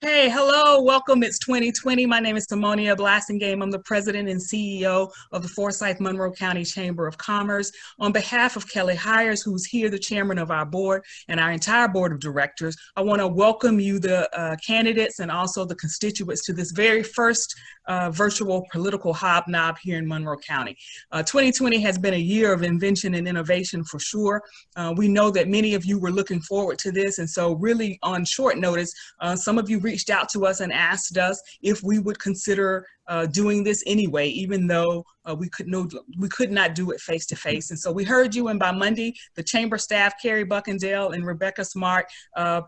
Hey, hello, welcome. It's 2020. My name is Simonia Blasingame. I'm the president and CEO of the Forsyth-Monroe County Chamber of Commerce. On behalf of Kelly Hires, who's here, the chairman of our board, and our entire board of directors, I want to welcome you, the candidates, and also the constituents to this very first virtual political hobnob here in Monroe County. 2020 has been a year of invention and innovation for sure. We know that many of you were looking forward to this, and so really on short notice, some of you reached out to us and asked us if we would consider doing this anyway, even though we could not do it face to face. And so we heard you, and by Monday, the chamber staff, Carrie Buckendale and Rebecca Smart,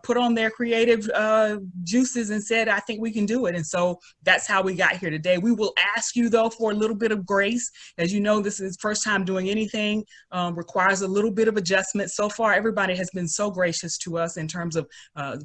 put on their creative juices and said, I think we can do it. And so that's how we got here today. We will ask you though for a little bit of grace. As you know, this is first time doing anything, requires a little bit of adjustment. So far, everybody has been so gracious to us in terms of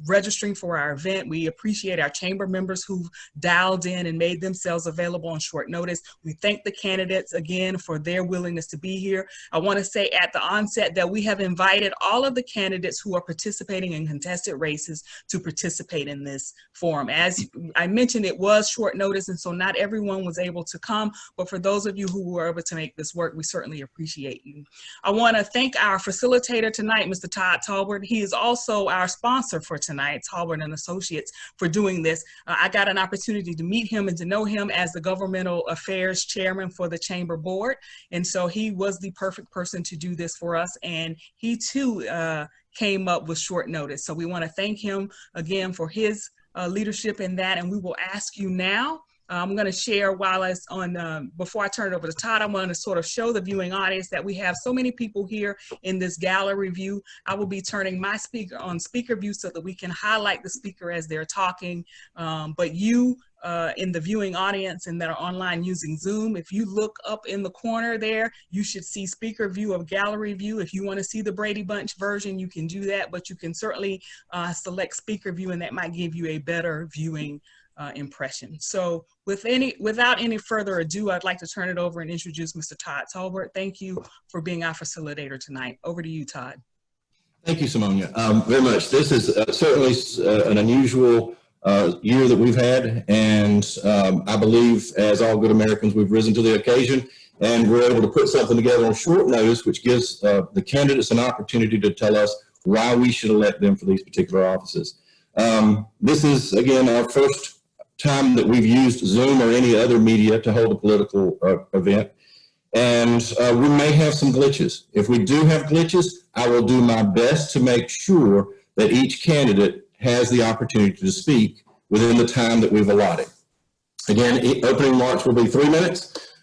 registering for our event. We appreciate our chamber members who've dialed in and made themselves available on short notice. We thank the candidates again for their willingness to be here. I want to say at the onset that we have invited all of the candidates who are participating in contested races to participate in this forum. As I mentioned, it was short notice, and so not everyone was able to come, but for those of you who were able to make this work, we certainly appreciate you. I want to thank our facilitator tonight, Mr. Todd Talbert. He is also our sponsor for tonight, Talbert and Associates, for doing this. I got an opportunity to meet him and to know him as the governmental affairs chairman for the chamber board. And so he was the perfect person to do this for us. And he too came up with short notice. So we want to thank him again for his leadership in that. And we will ask you now, I'm going to share while it's on, before I turn it over to Todd, I want to sort of show the viewing audience that we have so many people here in this gallery view. I will be turning my speaker on speaker view so that we can highlight the speaker as they're talking. But you in the viewing audience and that are online using Zoom, if you look up in the corner there, you should see speaker view of gallery view. If you want to see the Brady Bunch version, you can do that, but you can certainly select speaker view, and that might give you a better viewing impression. So without any further ado, I'd like to turn it over and introduce Mr. Todd Talbert. Thank you for being our facilitator tonight. Over to you, Todd. Thank you, Simonia, very much. This is certainly an unusual year that we've had, and I believe, as all good Americans, we've risen to the occasion, and we're able to put something together on short notice, which gives the candidates an opportunity to tell us why we should elect them for these particular offices. This is, again, our first time that we've used Zoom or any other media to hold a political event. And we may have some glitches. If we do have glitches, I will do my best to make sure that each candidate has the opportunity to speak within the time that we've allotted. Again, opening remarks will be 3 minutes.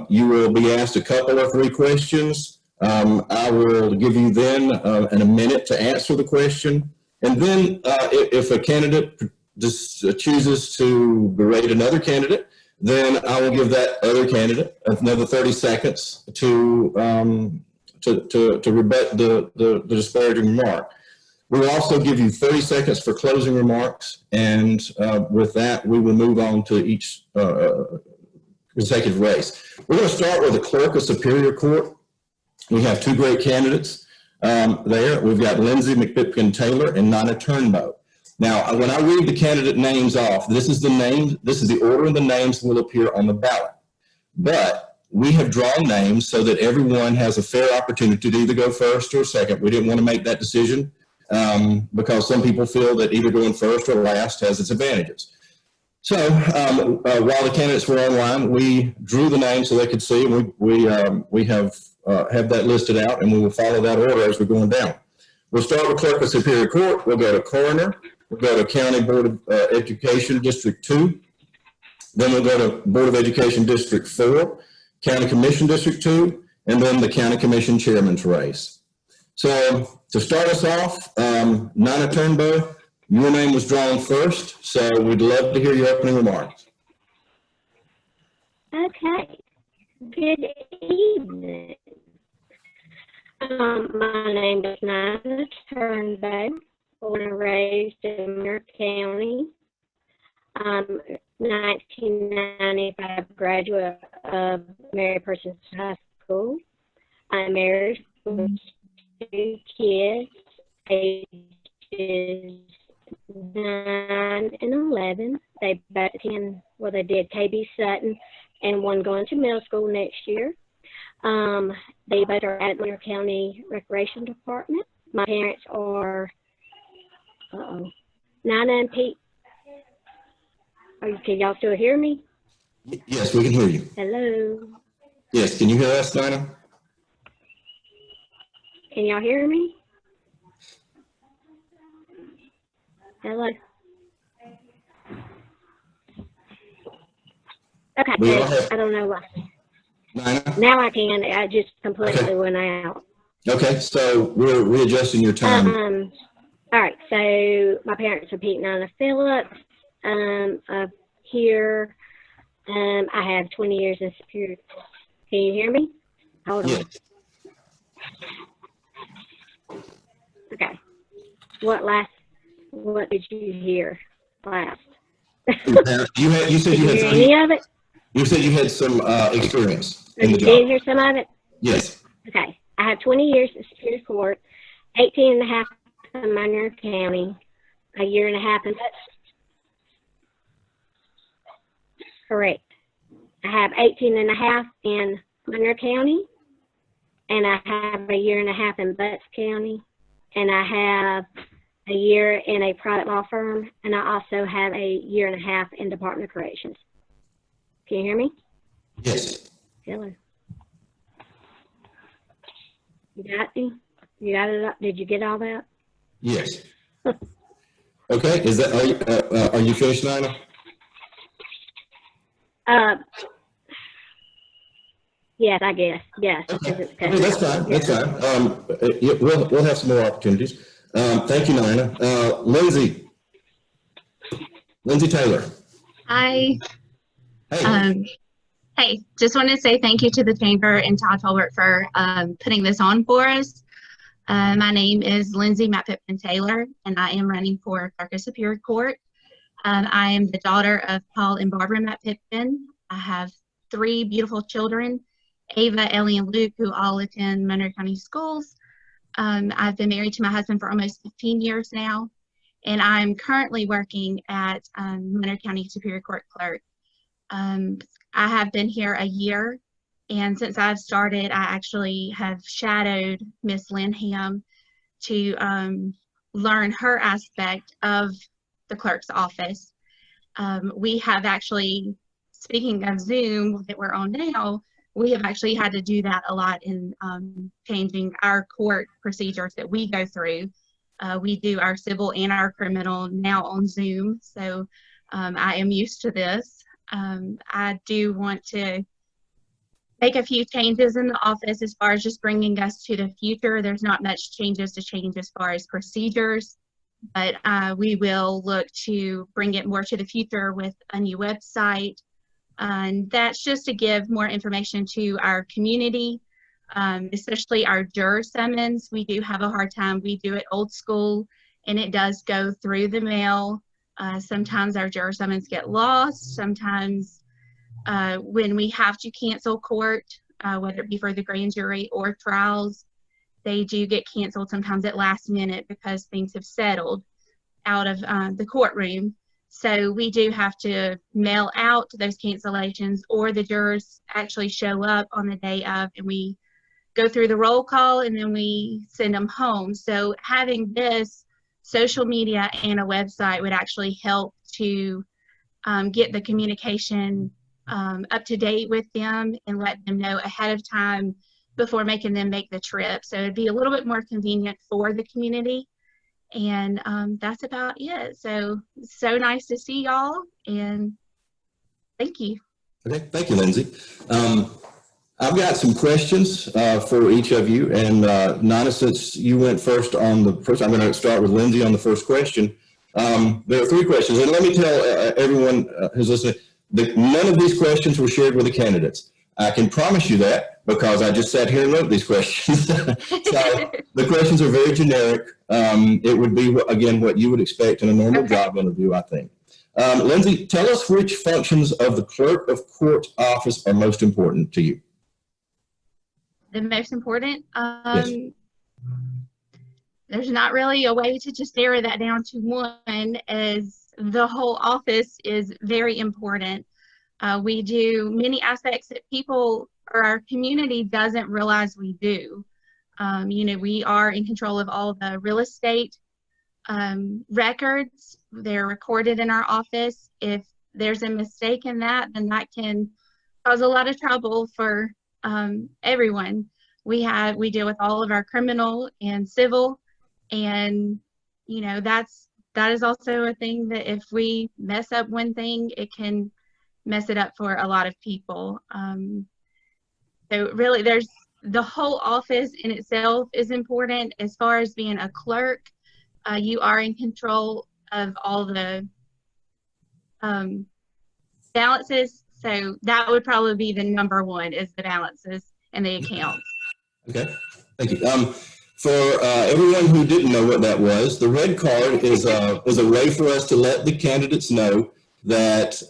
You will be asked a couple or 3 questions. I will give you then a minute to answer the question. And then if a candidate just chooses to berate another candidate, then I will give that other candidate another 30 seconds to rebut the disparaging remark. We'll also give you 30 seconds for closing remarks, and with that, we will move on to each consecutive race. We're going to start with the Clerk of Superior Court. We have 2 great candidates there. We've got Lindsay McPipkin Taylor and Nana Turnbow. Now, when I read the candidate names off, this is the order of the names that will appear on the ballot. But we have drawn names so that everyone has a fair opportunity to either go first or second. We didn't want to make that decision because some people feel that either going first or last has its advantages. So while the candidates were online, we drew the names so they could see, and we have that listed out, and we will follow that order as we're going down. We'll start with Clerk of Superior Court. We'll go to Coroner. We'll go to County Board of Education District 2. Then we'll go to Board of Education District 4, County Commission District 2, and then the County Commission Chairman's race. So to start us off, Nana Turnbow, your name was drawn first, so we'd love to hear your opening remarks. Okay. Good evening. My name is Nana Turnbow. Born and raised in Monroe County. 1995 graduate of Mary Persons High School. I'm married with 2 kids, ages 9 and attend, well, they did KB Sutton, and one going to middle school next year. They both are at Monroe County Recreation Department. My parents are, Nina and Pete. Can y'all still hear me? Yes, we can hear you. Hello? Yes, can you hear us, Nina? Can y'all hear me? Hello? Okay, I don't know why. Nina? Now I can. I just completely went out. Okay, so we're readjusting your time. All right, so my parents are Pete and Nina Phillips. Here, I have 20 years in security. Can you hear me? Hold on. Yes. Okay. What did you hear last? You said you had some, any of it? You said you had some experience in the job. Did you hear some of it? Yes. Okay. I have 20 years in Superior Court, 18 and a half in Monroe County, a year and a half in Correct. I have 18 and a half in Monroe County, and I have a year and a half in Butts County, and I have a year in a private law firm, and I also have a year and a half in Department of Corrections. Can you hear me? Yes. Hello. You got me? You got it up? Did you get all that? Yes. Okay. Is that are you finished, Nina? Yes, I guess. Yes. Okay. That's fine. That's fine. We'll have some more opportunities. Thank you, Nina. Lindsay Taylor. Hi. Hey. Hey, just want to say thank you to the Chamber and Todd Tolbert for putting this on for us. My name is Lindsay Matt Pittman Taylor, and I am running for Clerk of Superior Court. I am the daughter of Paul and Barbara Matt Pittman. I have 3 beautiful children, Ava, Ellie, and Luke, who all attend Monroe County schools. I've been married to my husband for almost 15 years now, and I'm currently working at Monroe County Superior Court Clerk. I have been here a year, and since I've started, I actually have shadowed Miss Lynn Ham to learn her aspect of the clerk's office. We have actually, speaking of Zoom that we're on now, we have actually had to do that a lot in changing our court procedures that we go through. We do our civil and our criminal now on Zoom, so I am used to this. I do want to make a few changes in the office as far as just bringing us to the future. There's not much changes to change as far as procedures, but we will look to bring it more to the future with a new website. And that's just to give more information to our community, especially our juror summons. We do have a hard time. We do it old school, and it does go through the mail. Sometimes our juror summons get lost. Sometimes when we have to cancel court, whether it be for the grand jury or trials, they do get canceled sometimes at last minute because things have settled out of the courtroom. So we do have to mail out those cancellations, or the jurors actually show up on the day of, and we go through the roll call and then we send them home. So having this social media and a website would actually help to get the communication up to date with them and let them know ahead of time before making them make the trip. So it'd be a little bit more convenient for the community. And that's about it. So nice to see y'all, and thank you. Okay, thank you, Lindsay. I've got some questions for each of you, and Nina, since you went first on the first, I'm going to start with Lindsay on the first question. There are 3 questions, and let me tell everyone who's listening that none of these questions were shared with the candidates. I can promise you that because I just sat here and wrote these questions. So the questions are very generic. It would be, again, what you would expect in a normal job interview, I think. Lindsay, tell us which functions of the clerk of court office are most important to you. The most important? Yes. There's not really a way to just narrow that down to one, as the whole office is very important. We do many aspects that people or our community doesn't realize we do. You know, we are in control of all the real estate records. They're recorded in our office. If there's a mistake in that, then that can cause a lot of trouble for everyone. We deal with all of our criminal and civil, and you know, that is also a thing that if we mess up one thing, it can mess it up for a lot of people. So really, there's the whole office in itself is important. As far as being a clerk, you are in control of all the balances. So that would probably be the number one, is the balances and the accounts. Okay, thank you. For everyone who didn't know what that was, the red card is a way for us to let the candidates know that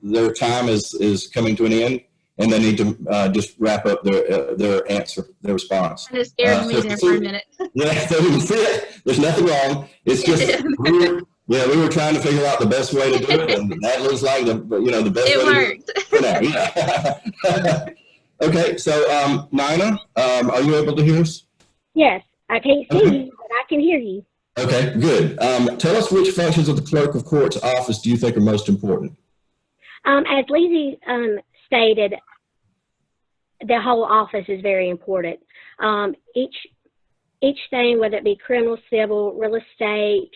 their time is coming to an end, and they need to just wrap up their answer, their response. Kind of scared me there for a minute. Yeah, there's nothing wrong. It's just we were trying to figure out the best way to do it, and that looks like the best it way worked. to do it for now. Yeah. Okay, so Nina, are you able to hear us? Yes, I can't see you, but I can hear you. Okay, good. Tell us which functions of the clerk of court's office do you think are most important? As Lizzie stated, the whole office is very important. Each thing, whether it be criminal, civil, real estate,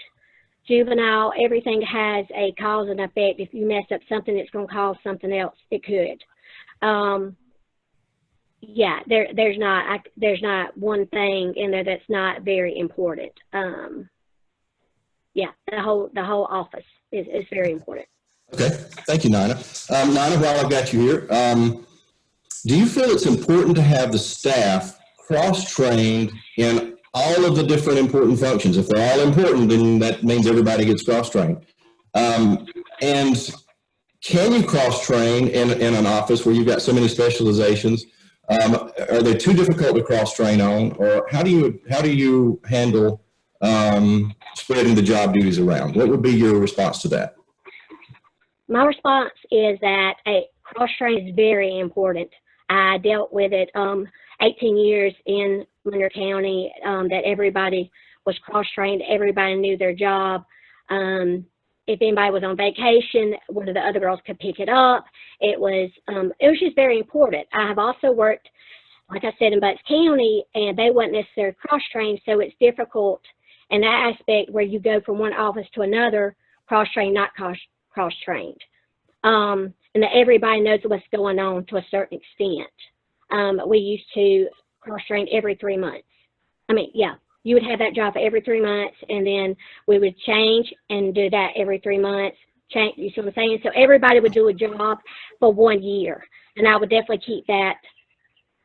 juvenile, everything has a cause and effect. If you mess up something, it's going to cause something else. It could. Yeah, there's not one thing in there that's not very important. Yeah, the whole office is very important. Okay, thank you, Nina. Nina, while I've got you here, do you feel it's important to have the staff cross-trained in all of the different important functions? If they're all important, then that means everybody gets cross-trained. And can you cross-train in an office where you've got so many specializations? Are they too difficult to cross-train on, or how do you handle spreading the job duties around? What would be your response to that? My response is that a cross-train is very important. I dealt with it 18 years in Monroe County, that everybody was cross-trained, everybody knew their job. If anybody was on vacation, one of the other girls could pick it up. It was just very important. I have also worked, like I said, in Butts County, and they weren't necessarily cross-trained, so it's difficult in that aspect where you go from one office to another, cross-trained, not cross-trained. And that everybody knows what's going on to a certain extent. We used to cross-train every 3 months. I mean, yeah, you would have that job for every 3 months, and then we would change and do that every 3 months. Change, you see what I'm saying? So everybody would do a job for 1 year, and I would definitely keep that.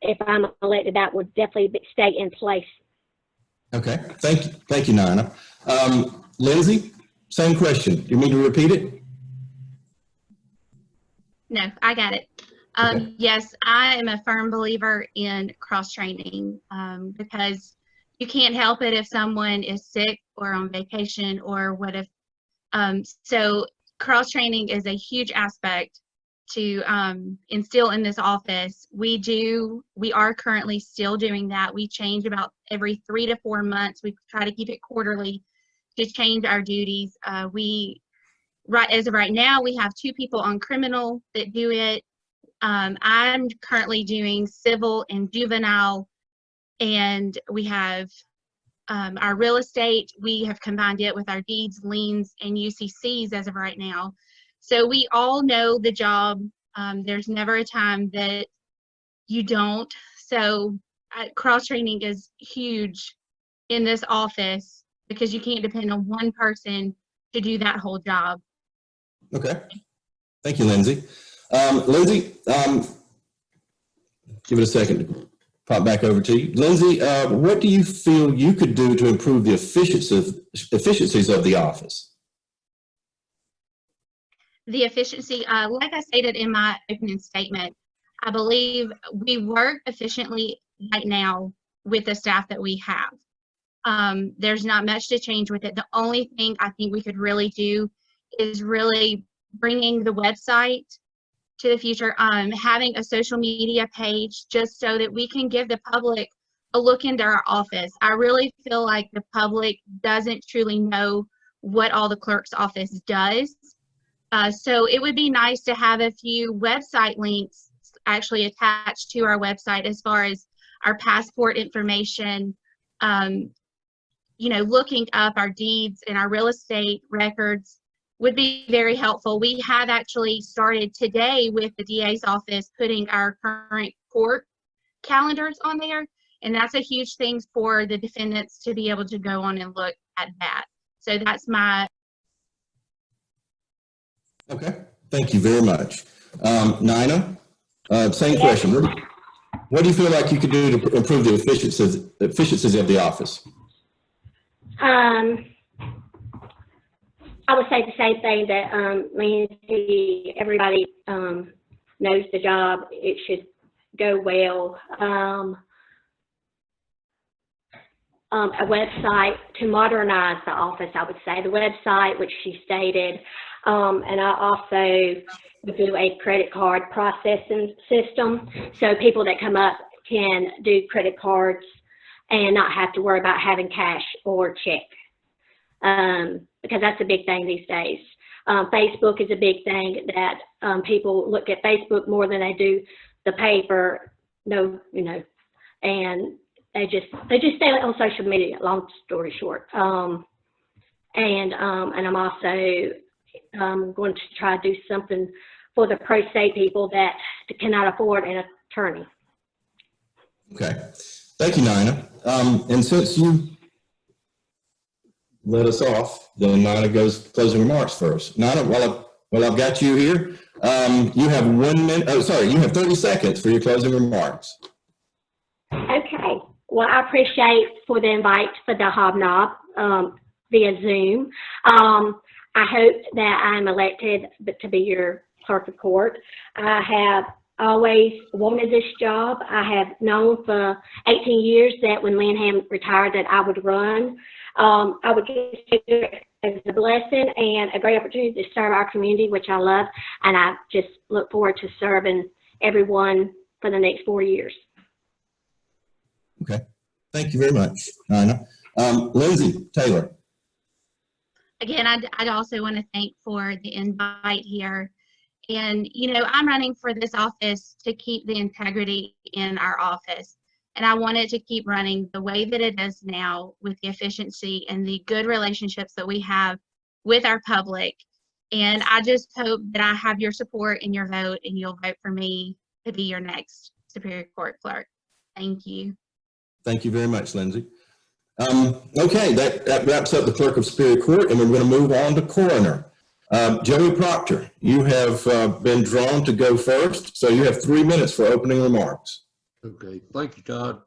If I'm elected, that would definitely stay in place. Okay, thank you, Nina. Lindsay, same question. Do you need to repeat it? No, I got it. Okay. Yes, I am a firm believer in cross-training because you can't help it if someone is sick or on vacation or what if. So cross-training is a huge aspect to instill in this office. We are currently still doing that. We change about every 3 to 4 months. We try to keep it quarterly to change our duties. As of right now, we have 2 people on criminal that do it. I'm currently doing civil and juvenile, and we have our real estate. We have combined it with our deeds, liens, and UCCs as of right now. So we all know the job. There's never a time that you don't. So cross-training is huge in this office because you can't depend on one person to do that whole job. Okay. Thank you, Lindsay. Lindsay, give it a second to pop back over to you. Lindsay, what do you feel you could do to improve the efficiencies of the office? The efficiency, like I stated in my opening statement, I believe we work efficiently right now with the staff that we have. There's not much to change with it. The only thing I think we could really do is really bringing the website to the future, having a social media page just so that we can give the public a look into our office. I really feel like the public doesn't truly know what all the clerk's office does. So it would be nice to have a few website links actually attached to our website as far as our passport information, you know, looking up our deeds and our real estate records would be very helpful. We have actually started today with the DA's office putting our current court calendars on there, and that's a huge thing for the defendants to be able to go on and look at that. So that's my... Okay, thank you very much. Nina, same question. What do you feel like you could do to improve the efficiencies of the office? I would say the same thing that Lindsay, everybody knows the job. It should go well. A website to modernize the office, I would say. The website, which she stated, and I also would do a credit card processing system so people that come up can do credit cards and not have to worry about having cash or check, because that's a big thing these days. Facebook is a big thing that people look at Facebook more than they do the paper. No, you know, and they just stay on social media. Long story short, and I'm also going to try to do something for the pro se people that cannot afford an attorney. Okay, thank you, Nina. And since you let us off, then Nina goes closing remarks first. Nina, while I've got you here, you have 1 minute. Oh, sorry, you have 30 seconds for your closing remarks. Okay. Well, I appreciate for the invite for the HobNob via Zoom. I hope that I'm elected to be your clerk of court. I have always wanted this job. I have known for 18 years that when Lanham retired that I would run. I would consider it as a blessing and a great opportunity to serve our community, which I love, and I just look forward to serving everyone for the next 4 years. Okay, thank you very much, Nina. Lindsay Taylor. Again, I'd also want to thank for the invite here. And, you know, I'm running for this office to keep the integrity in our office. And I want it to keep running the way that it is now with the efficiency and the good relationships that we have with our public. And I just hope that I have your support and your vote, and you'll vote for me to be your next Superior Court clerk. Thank you. Thank you very much, Lindsay. Okay, that wraps up the Clerk of Superior Court, and we're going to move on to Coroner. Joey Proctor, you have been drawn to go first, so you have 3 minutes for opening remarks. Okay, thank you, Todd.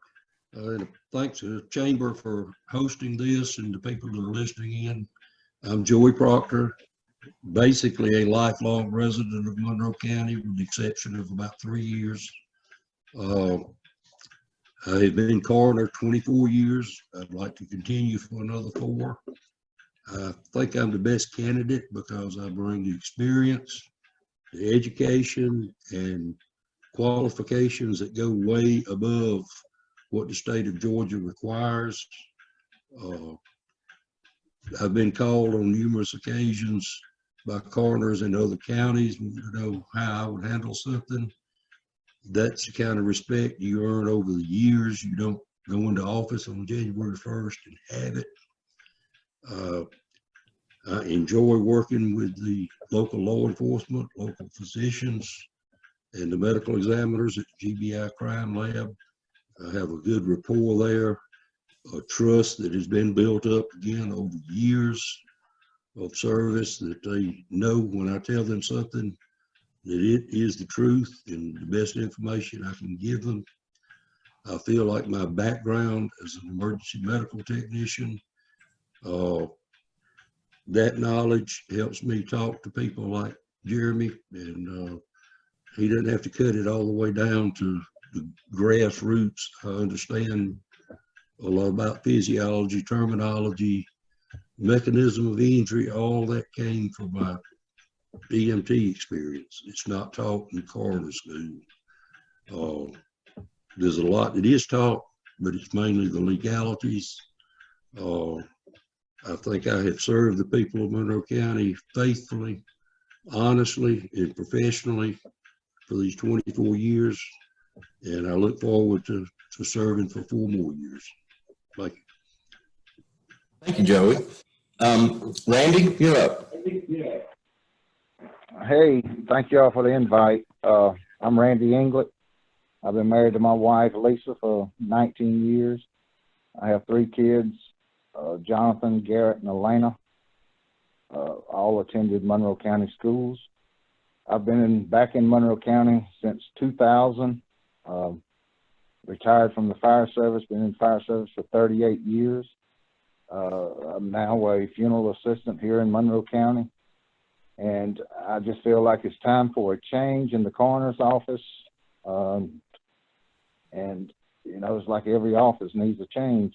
And thanks to the Chamber for hosting this and the people that are listening in. I'm Joey Proctor, basically a lifelong resident of Monroe County with the exception of about 3 years. I've been coroner 24 years. I'd like to continue for another 4. I think I'm the best candidate because I bring the experience, the education, and qualifications that go way above what the state of Georgia requires. I've been called on numerous occasions by coroners in other counties to know how I would handle something. That's the kind of respect you earn over the years. You don't go into office on January 1st and have it. I enjoy working with the local law enforcement, local physicians, and the medical examiners at the GBI Crime Lab. I have a good rapport there, a trust that has been built up again over years of service, that they know when I tell them something that it is the truth and the best information I can give them. I feel like my background as an emergency medical technician, that knowledge helps me talk to people like Jeremy, and he doesn't have to cut it all the way down to the grassroots. I understand a lot about physiology, terminology, mechanism of injury, all that came from my EMT experience. It's not taught in coroner school. There's a lot that is taught, but it's mainly the legalities. I think I have served the people of Monroe County faithfully, honestly, and professionally for these 24 years, and I look forward to serving for 4 more years. Thank you. Thank you, Joey. Randy, you're up. Hey, thank y'all for the invite. I'm Randy Englett. I've been married to my wife, Lisa, for 19 years. I have 3 kids, Jonathan, Garrett, and Elena. All attended Monroe County schools. I've been back in Monroe County since 2000. Retired from the fire service, been in fire service for 38 years. I'm now a funeral assistant here in Monroe County. And I just feel like it's time for a change in the coroner's office. And, you know, it's like every office needs a change.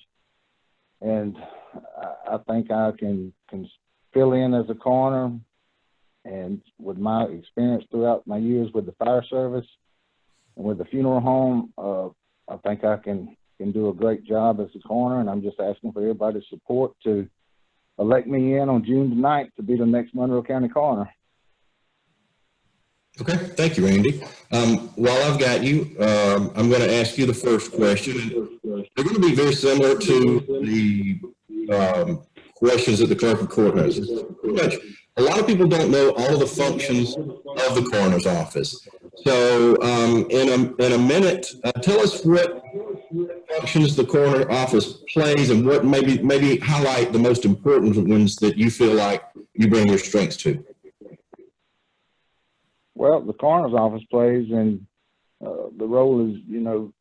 And I think I can fill in as a coroner. And with my experience throughout my years with the fire service and with the funeral home, I think I can do a great job as a coroner. And I'm just asking for everybody's support to elect me in on June the 9th to be the next Monroe County coroner. Okay, thank you, Randy. While I've got you, I'm going to ask you the first question. They're going to be very similar to the questions that the clerk of court has. Pretty much, a lot of people don't know all of the functions of the coroner's office. So in a minute, tell us what functions the coroner office plays and what maybe highlight the most important ones that you feel like you bring your strengths to. Well, the coroner's office plays in the role is, you know,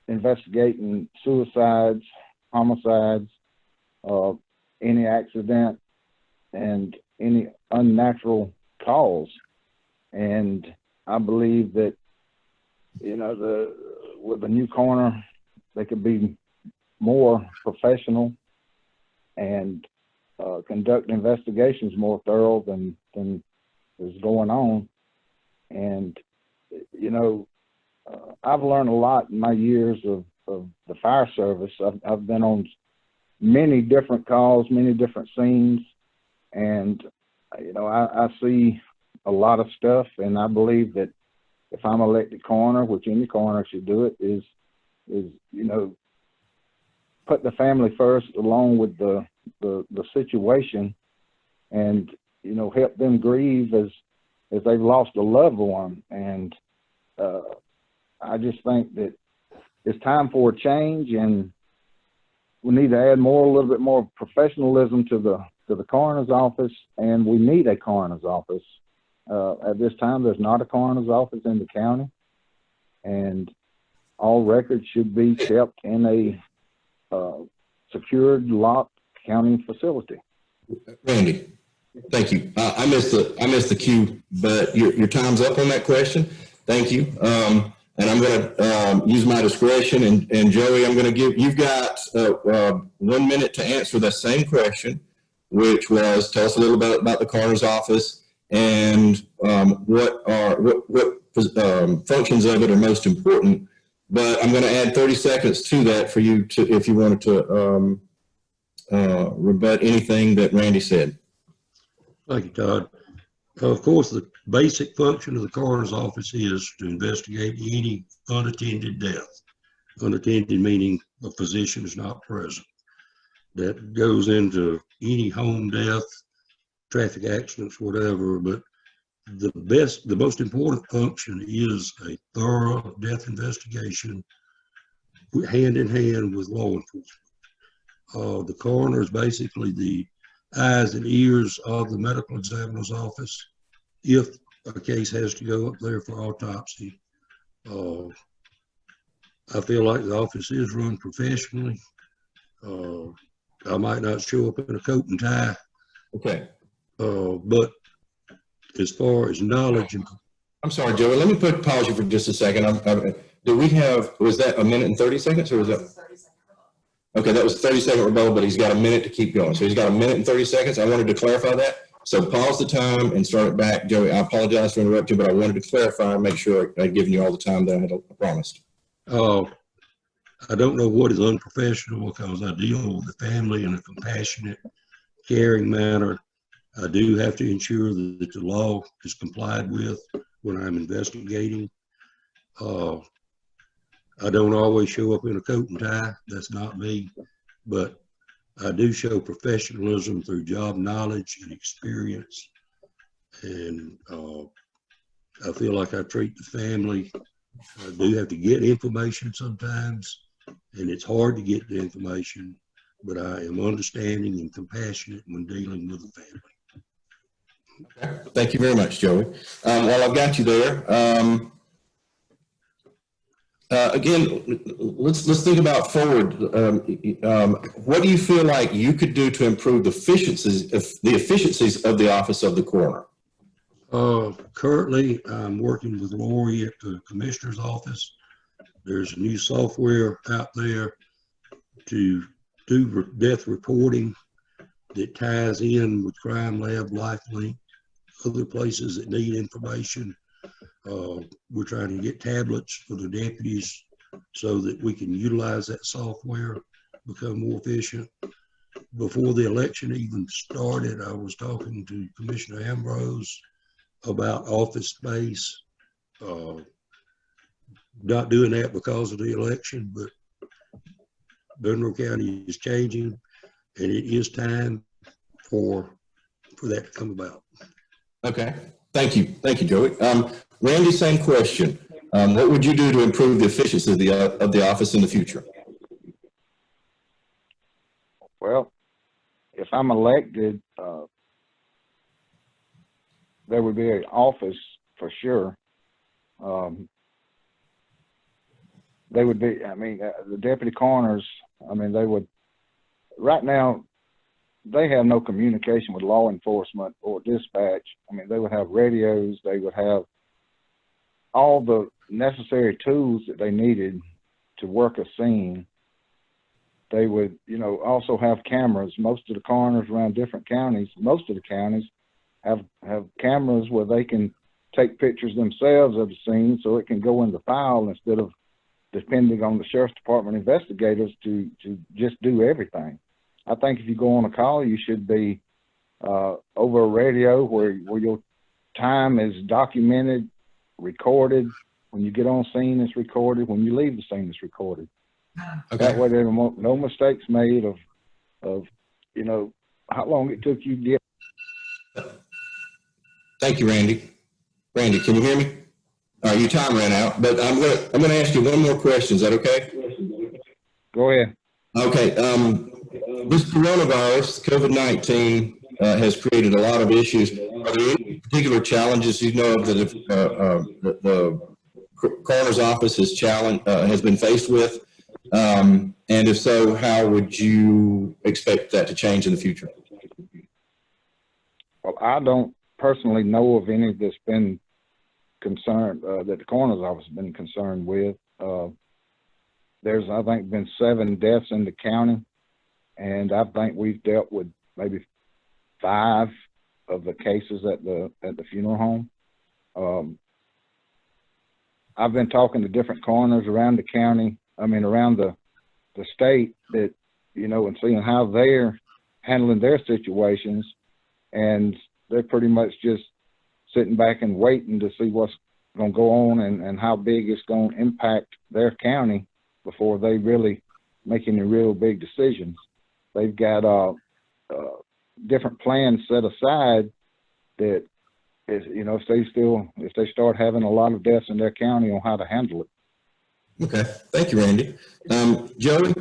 investigating suicides, homicides, any accident, and any unnatural cause. And I believe that, you know, with the new coroner, they could be more professional and conduct investigations more thorough than is going on. And, you know, I've learned a lot in my years of the fire service. I've been on many different calls, many different scenes, and, you know, I see a lot of stuff, and I believe that if I'm elected coroner, which any coroner should do it, is you know, put the family first along with the situation, and, you know, help them grieve as they've lost a loved one. And I just think that it's time for a change, and we need to add a little bit more professionalism to the coroner's office, and we need a coroner's office. At this time, there's not a coroner's office in the county, and all records should be kept in a secured, locked county facility. Randy, thank you. I missed the cue, but your time's up on that question. Thank you. And I'm going to use my discretion. And Joey, I'm going to you've got 1 minute to answer the same question, which was tell us a little bit about the coroner's office and what functions of it are most important. But I'm going to add 30 seconds to that for you if you wanted to rebut anything that Randy said. Thank you, Todd. Of course, the basic function of the coroner's office is to investigate any unattended death. Unattended meaning a physician is not present. That goes into any home death, traffic accidents, whatever, but the most important function is a thorough death investigation hand in hand with law enforcement. The coroner is basically the eyes and ears of the medical examiner's office if a case has to go up there for autopsy. I feel like the office is run professionally. I might not show up in a coat and tie. Okay. But as far as knowledge and... I'm sorry, Joey, let me pause you for just a second. Do we have, was that 1 minute and 30 seconds or was that? Okay, that was a 30-second rebuttal, but he's got a minute to keep going. So he's got a minute and 30 seconds. I wanted to clarify that. So pause the time and start it back. Joey, I apologize for interrupting, but I wanted to clarify and make sure I'd given you all the time that I had promised. I don't know what is unprofessional because I deal with the family in a compassionate, caring manner. I do have to ensure that the law is complied with when I'm investigating. I don't always show up in a coat and tie. That's not me. But I do show professionalism through job knowledge and experience. And I feel like I treat the family. I do have to get information sometimes, and it's hard to get the information, but I am understanding and compassionate when dealing with the family. Okay. Thank you very much, Joey. While I've got you there, again, let's think about forward. What do you feel like you could do to improve the efficiencies of the office of the coroner? Currently, I'm working with Lori at the commissioner's office. There's a new software out there to do death reporting that ties in with Crime Lab, LifeLink, other places that need information. We're trying to get tablets for the deputies so that we can utilize that software, become more efficient. Before the election even started, I was talking to Commissioner Ambrose about office space. Not doing that because of the election, but Monroe County is changing, and it is time for that to come about. Okay, thank you, Joey. Randy, same question. What would you do to improve the efficiency of the office in the future? Well, if I'm elected, there would be an office for sure. They would be, I mean, the deputy coroners, I mean, they would, right now, they have no communication with law enforcement or dispatch. I mean, they would have radios, they would have all the necessary tools that they needed to work a scene. They would, you know, also have cameras. Most of the coroners around different counties, most of the counties have cameras where they can take pictures themselves of the scene so it can go in the file instead of depending on the sheriff's department investigators to just do everything. I think if you go on a call, you should be over a radio where your time is documented, recorded. When you get on scene, it's recorded. When you leave the scene, it's recorded. Okay. That way there are no mistakes made of you know, how long it took you to get. Thank you, Randy. Randy, can you hear me? All right, your time ran out, but I'm gonna ask you one more question. Is that okay? Go ahead. Okay. This coronavirus, COVID-19, has created a lot of issues. Are there any particular challenges you know of that the coroner's office has been faced with? And if so, how would you expect that to change in the future? Well, I don't personally know of any that's been concerned, that the coroner's office has been concerned with. There's, I think, been 7 deaths in the county, and I think we've dealt with maybe 5 of the cases at the funeral home. I've been talking to different coroners around the county, around the state, that, you know, and seeing how they're handling their situations, and they're pretty much just sitting back and waiting to see what's going to go on and how big it's going to impact their county before they really make any real big decisions. They've got different plans set aside that is, you know, if they start having a lot of deaths in their county, on how to handle it. Okay, thank you, Randy. Joey,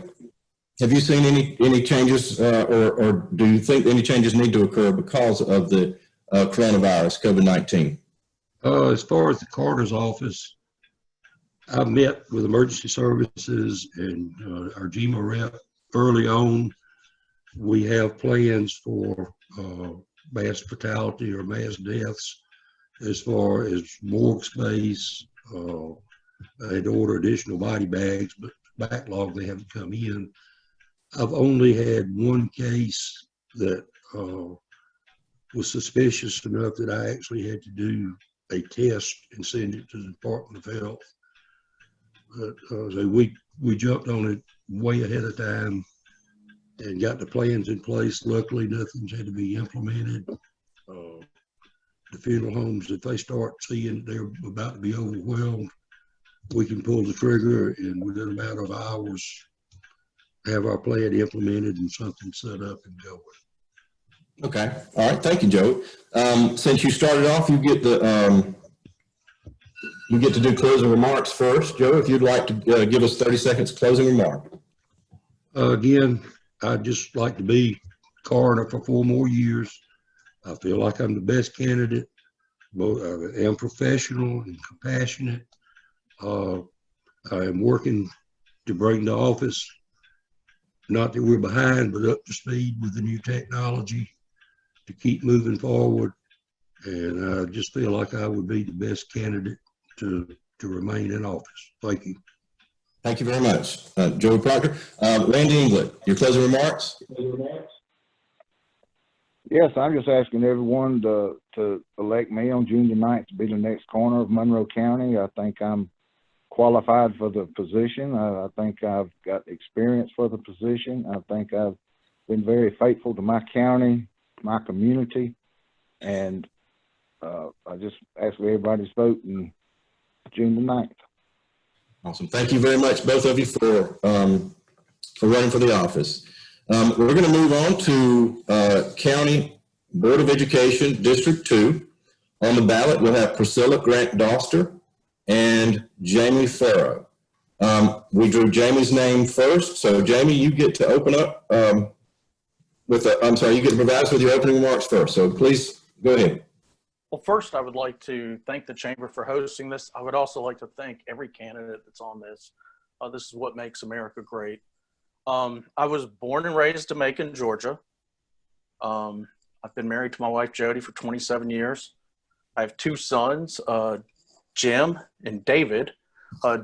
have you seen any changes, or do you think any changes need to occur because of the coronavirus, COVID-19? As far as the coroner's office, I met with emergency services and our GMA rep early on. We have plans for mass fatality or mass deaths as far as morgue space. I had to order additional body bags, but backlog, they haven't come in. I've only had one case that was suspicious enough that I actually had to do a test and send it to the Department of Health. But so we jumped on it way ahead of time and got the plans in place. Luckily, nothing's had to be implemented. The funeral homes, if they start seeing they're about to be overwhelmed, we can pull the trigger and within a matter of hours have our plan implemented and something set up and going. Okay. All right. Thank you, Joey. Since you started off, you get to do closing remarks first. Joe, if you'd like to give us 30 seconds closing remark. Again, I'd just like to be coroner for 4 more years. I feel like I'm the best candidate. I am professional and compassionate. I am working to bring the office, not that we're behind, but up to speed with the new technology to keep moving forward. And I just feel like I would be the best candidate to remain in office. Thank you. Thank you very much, Joey Proctor. Randy England, your closing remarks? Yes, I'm just asking everyone to elect me on June the 9th to be the next coroner of Monroe County. I think I'm qualified for the position. I think I've got experience for the position. I think I've been very faithful to my county, my community, and I just ask everybody to vote on June the 9th. Awesome. Thank you very much, both of you, for running for the office. We're going to move on to County Board of Education, District 2. On the ballot, we'll have Priscilla Grant-Doster and Jamie Farrow. We drew Jamie's name first, so Jamie, you get to open up you get to provide us with your opening remarks first, so please go ahead. Well, first, I would like to thank the Chamber for hosting this. I would also like to thank every candidate that's on this. This is what makes America great. I was born and raised in Macon, Georgia. I've been married to my wife, Jody, for 27 years. I have 2 sons, Jim and David.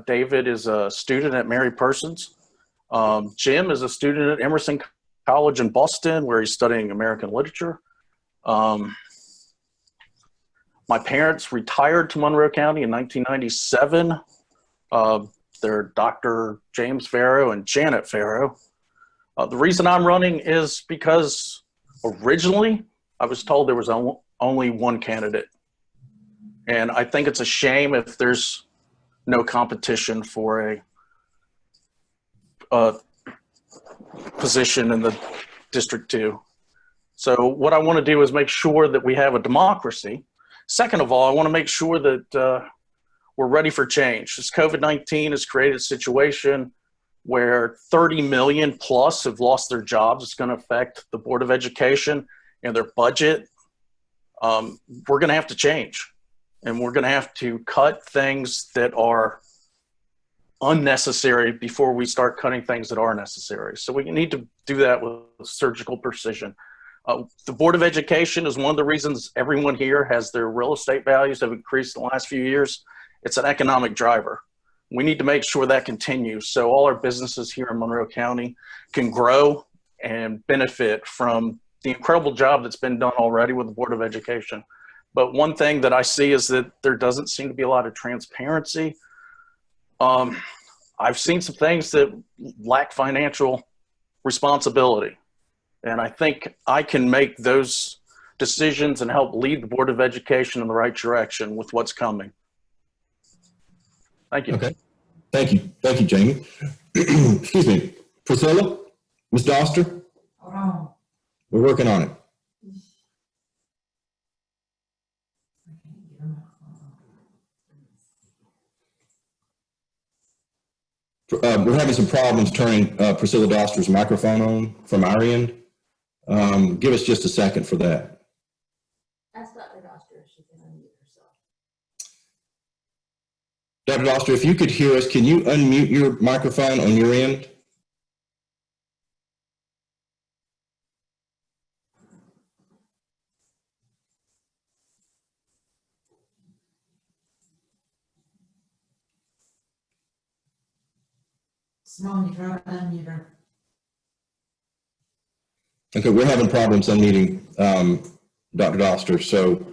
David is a student at Mary Persons. Jim is a student at Emerson College in Boston, where he's studying American literature. My parents retired to Monroe County in 1997. They're Dr. James Farrow and Janet Farrow. The reason I'm running is because originally I was told there was only one candidate. And I think it's a shame if there's no competition for a position in the District 2. So what I want to do is make sure that we have a democracy. Second of all, I want to make sure that we're ready for change. This COVID-19 has created a situation where 30 million plus have lost their jobs. It's going to affect the Board of Education and their budget. We're going to have to change, and we're going to have to cut things that are unnecessary before we start cutting things that are necessary. So we need to do that with surgical precision. The Board of Education is one of the reasons everyone here has their real estate values have increased in the last few years. It's an economic driver. We need to make sure that continues so all our businesses here in Monroe County can grow and benefit from the incredible job that's been done already with the Board of Education. But one thing that I see is that there doesn't seem to be a lot of transparency. I've seen some things that lack financial responsibility. And I think I can make those decisions and help lead the Board of Education in the right direction with what's coming. Thank you. Okay. Thank you. Thank you, Jamie. Excuse me. Priscilla, Ms. Doster? Oh. We're working on it. We're having some problems turning Priscilla Doster's microphone on from our end. Give us just a second for that. Ask Dr. Doster if she can unmute herself. Dr. Doster, if you could hear us, can you unmute your microphone on your end? Simone, you try to unmute her. Okay, we're having problems unmuting Dr. Doster. So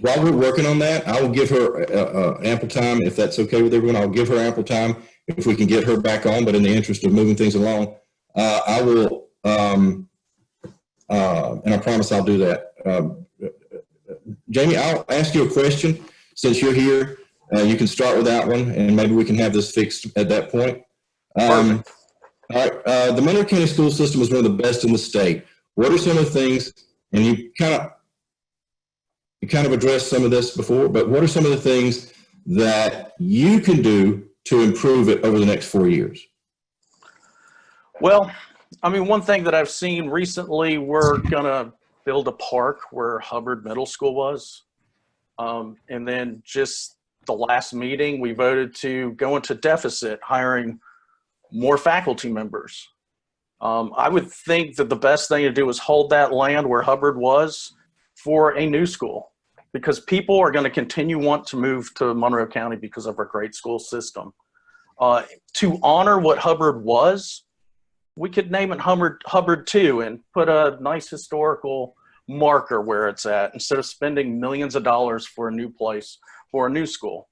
while we're working on that, I will give her ample time, if that's okay with everyone. I'll give her ample time if we can get her back on, but in the interest of moving things along, I will, and I promise I'll do that. Jamie, I'll ask you a question. Since you're here, you can start with that one, and maybe we can have this fixed at that point. Perfect. All right, the Monroe County school system is one of the best in the state. What are some of the things, and you kind of addressed some of this before, but what are some of the things that you can do to improve it over the next 4 years? Well, I mean, one thing that I've seen recently, we're gonna build a park where Hubbard Middle School was. And then just the last meeting, we voted to go into deficit, hiring more faculty members. I would think that the best thing to do is hold that land where Hubbard was for a new school, because people are going to continue want to move to Monroe County because of our great school system. To honor what Hubbard was, we could name it Hubbard 2 and put a nice historical marker where it's at, instead of spending millions of dollars for a new place, for a new school.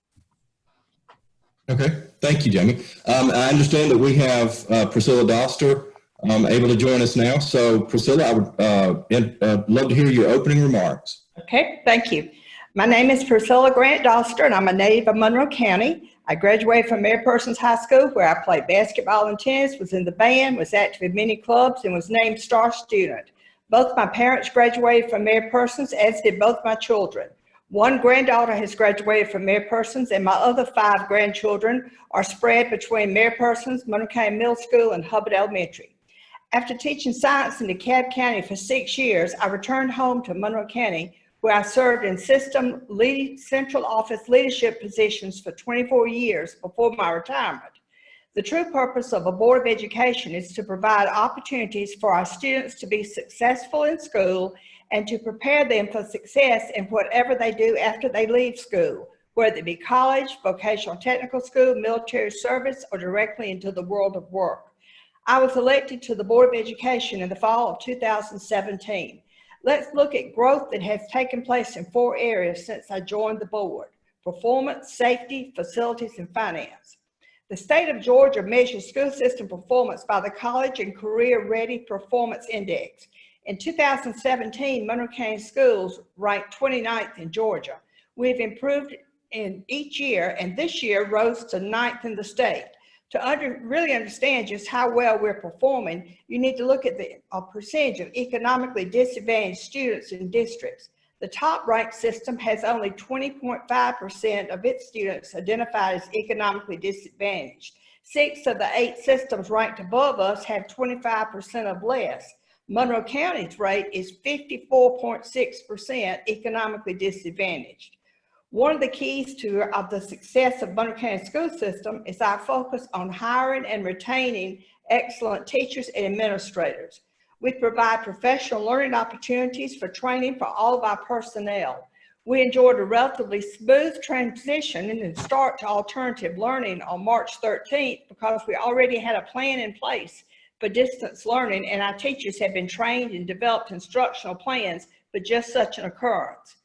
Okay, thank you, Jamie. I understand that we have Priscilla Doster able to join us now. So Priscilla, I would love to hear your opening remarks. Okay, thank you. My name is Priscilla Grant Doster, and I'm a native of Monroe County. I graduated from Mayor Persons High School, where I played basketball and tennis, was in the band, was active in many clubs, and was named Star Student. Both my parents graduated from Mayor Persons, as did both my children. One granddaughter has graduated from Mayor Persons, and my other 5 grandchildren are spread between Mayor Persons, Monroe County Middle School, and Hubbard Elementary. After teaching science in DeKalb County for 6 years, I returned home to Monroe County, where I served in central office leadership positions for 24 years before my retirement. The true purpose of a Board of Education is to provide opportunities for our students to be successful in school and to prepare them for success in whatever they do after they leave school, whether it be college, vocational technical school, military service, or directly into the world of work. I was elected to the Board of Education in the fall of 2017. Let's look at growth that has taken place in 4 areas since I joined the board: performance, safety, facilities, and finance. The state of Georgia measures school system performance by the College and Career Ready Performance Index. In 2017, Monroe County schools ranked 29th in Georgia. We've improved in each year, and this year rose to 9th in the state. To really understand just how well we're performing, you need to look at the percentage of economically disadvantaged students in districts. The top-ranked system has only 20.5% of its students identified as economically disadvantaged. 6 of the 8 systems ranked above us have 25% of less. Monroe County's rate is 54.6% economically disadvantaged. One of the keys to the success of Monroe County school system is our focus on hiring and retaining excellent teachers and administrators. We provide professional learning opportunities for training for all of our personnel. We enjoyed a relatively smooth transition in the start to alternative learning on March 13th because we already had a plan in place for distance learning, and our teachers have been trained and developed instructional plans for just such an occurrence.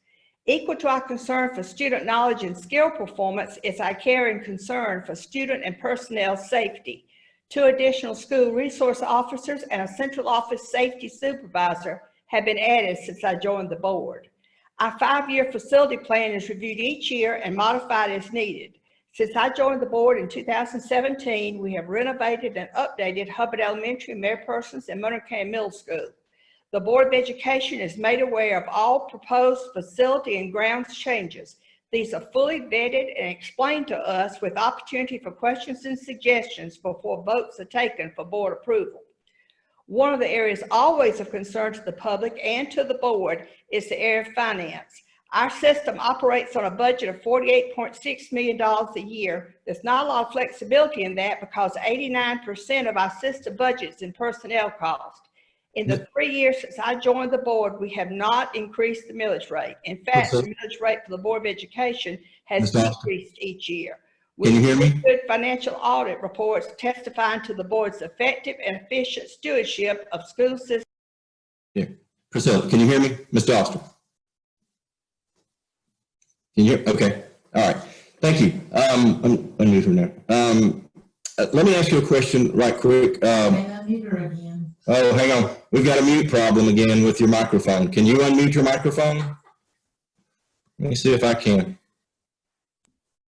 Equal to our concern for student knowledge and skill performance is our care and concern for student and personnel safety. 2 additional school resource officers and a central office safety supervisor have been added since I joined the board. Our 5-year facility plan is reviewed each year and modified as needed. Since I joined the board in 2017, we have renovated and updated Hubbard Elementary, Mayor Persons, and Monroe County Middle School. The Board of Education is made aware of all proposed facility and grounds changes. These are fully vetted and explained to us with opportunity for questions and suggestions before votes are taken for board approval. One of the areas always of concern to the public and to the board is the area of finance. Our system operates on a budget of $48.6 million a year. There's not a lot of flexibility in that because 89% of our system budget is in personnel costs. In the 3 years since I joined the board, we have not increased the millage rate. In fact, the millage rate for the Board of Education has decreased each year. Can you hear me? Good financial audit reports testifying to the board's effective and efficient stewardship of school systems. Yeah. Priscilla, can you hear me? Ms. Doster? Can you hear? Okay. All right. Thank you. Unmute her now. Let me ask you a question right quick. Unmute her again. Oh, hang on. We've got a mute problem again with your microphone. Can you unmute your microphone? Let me see if I can.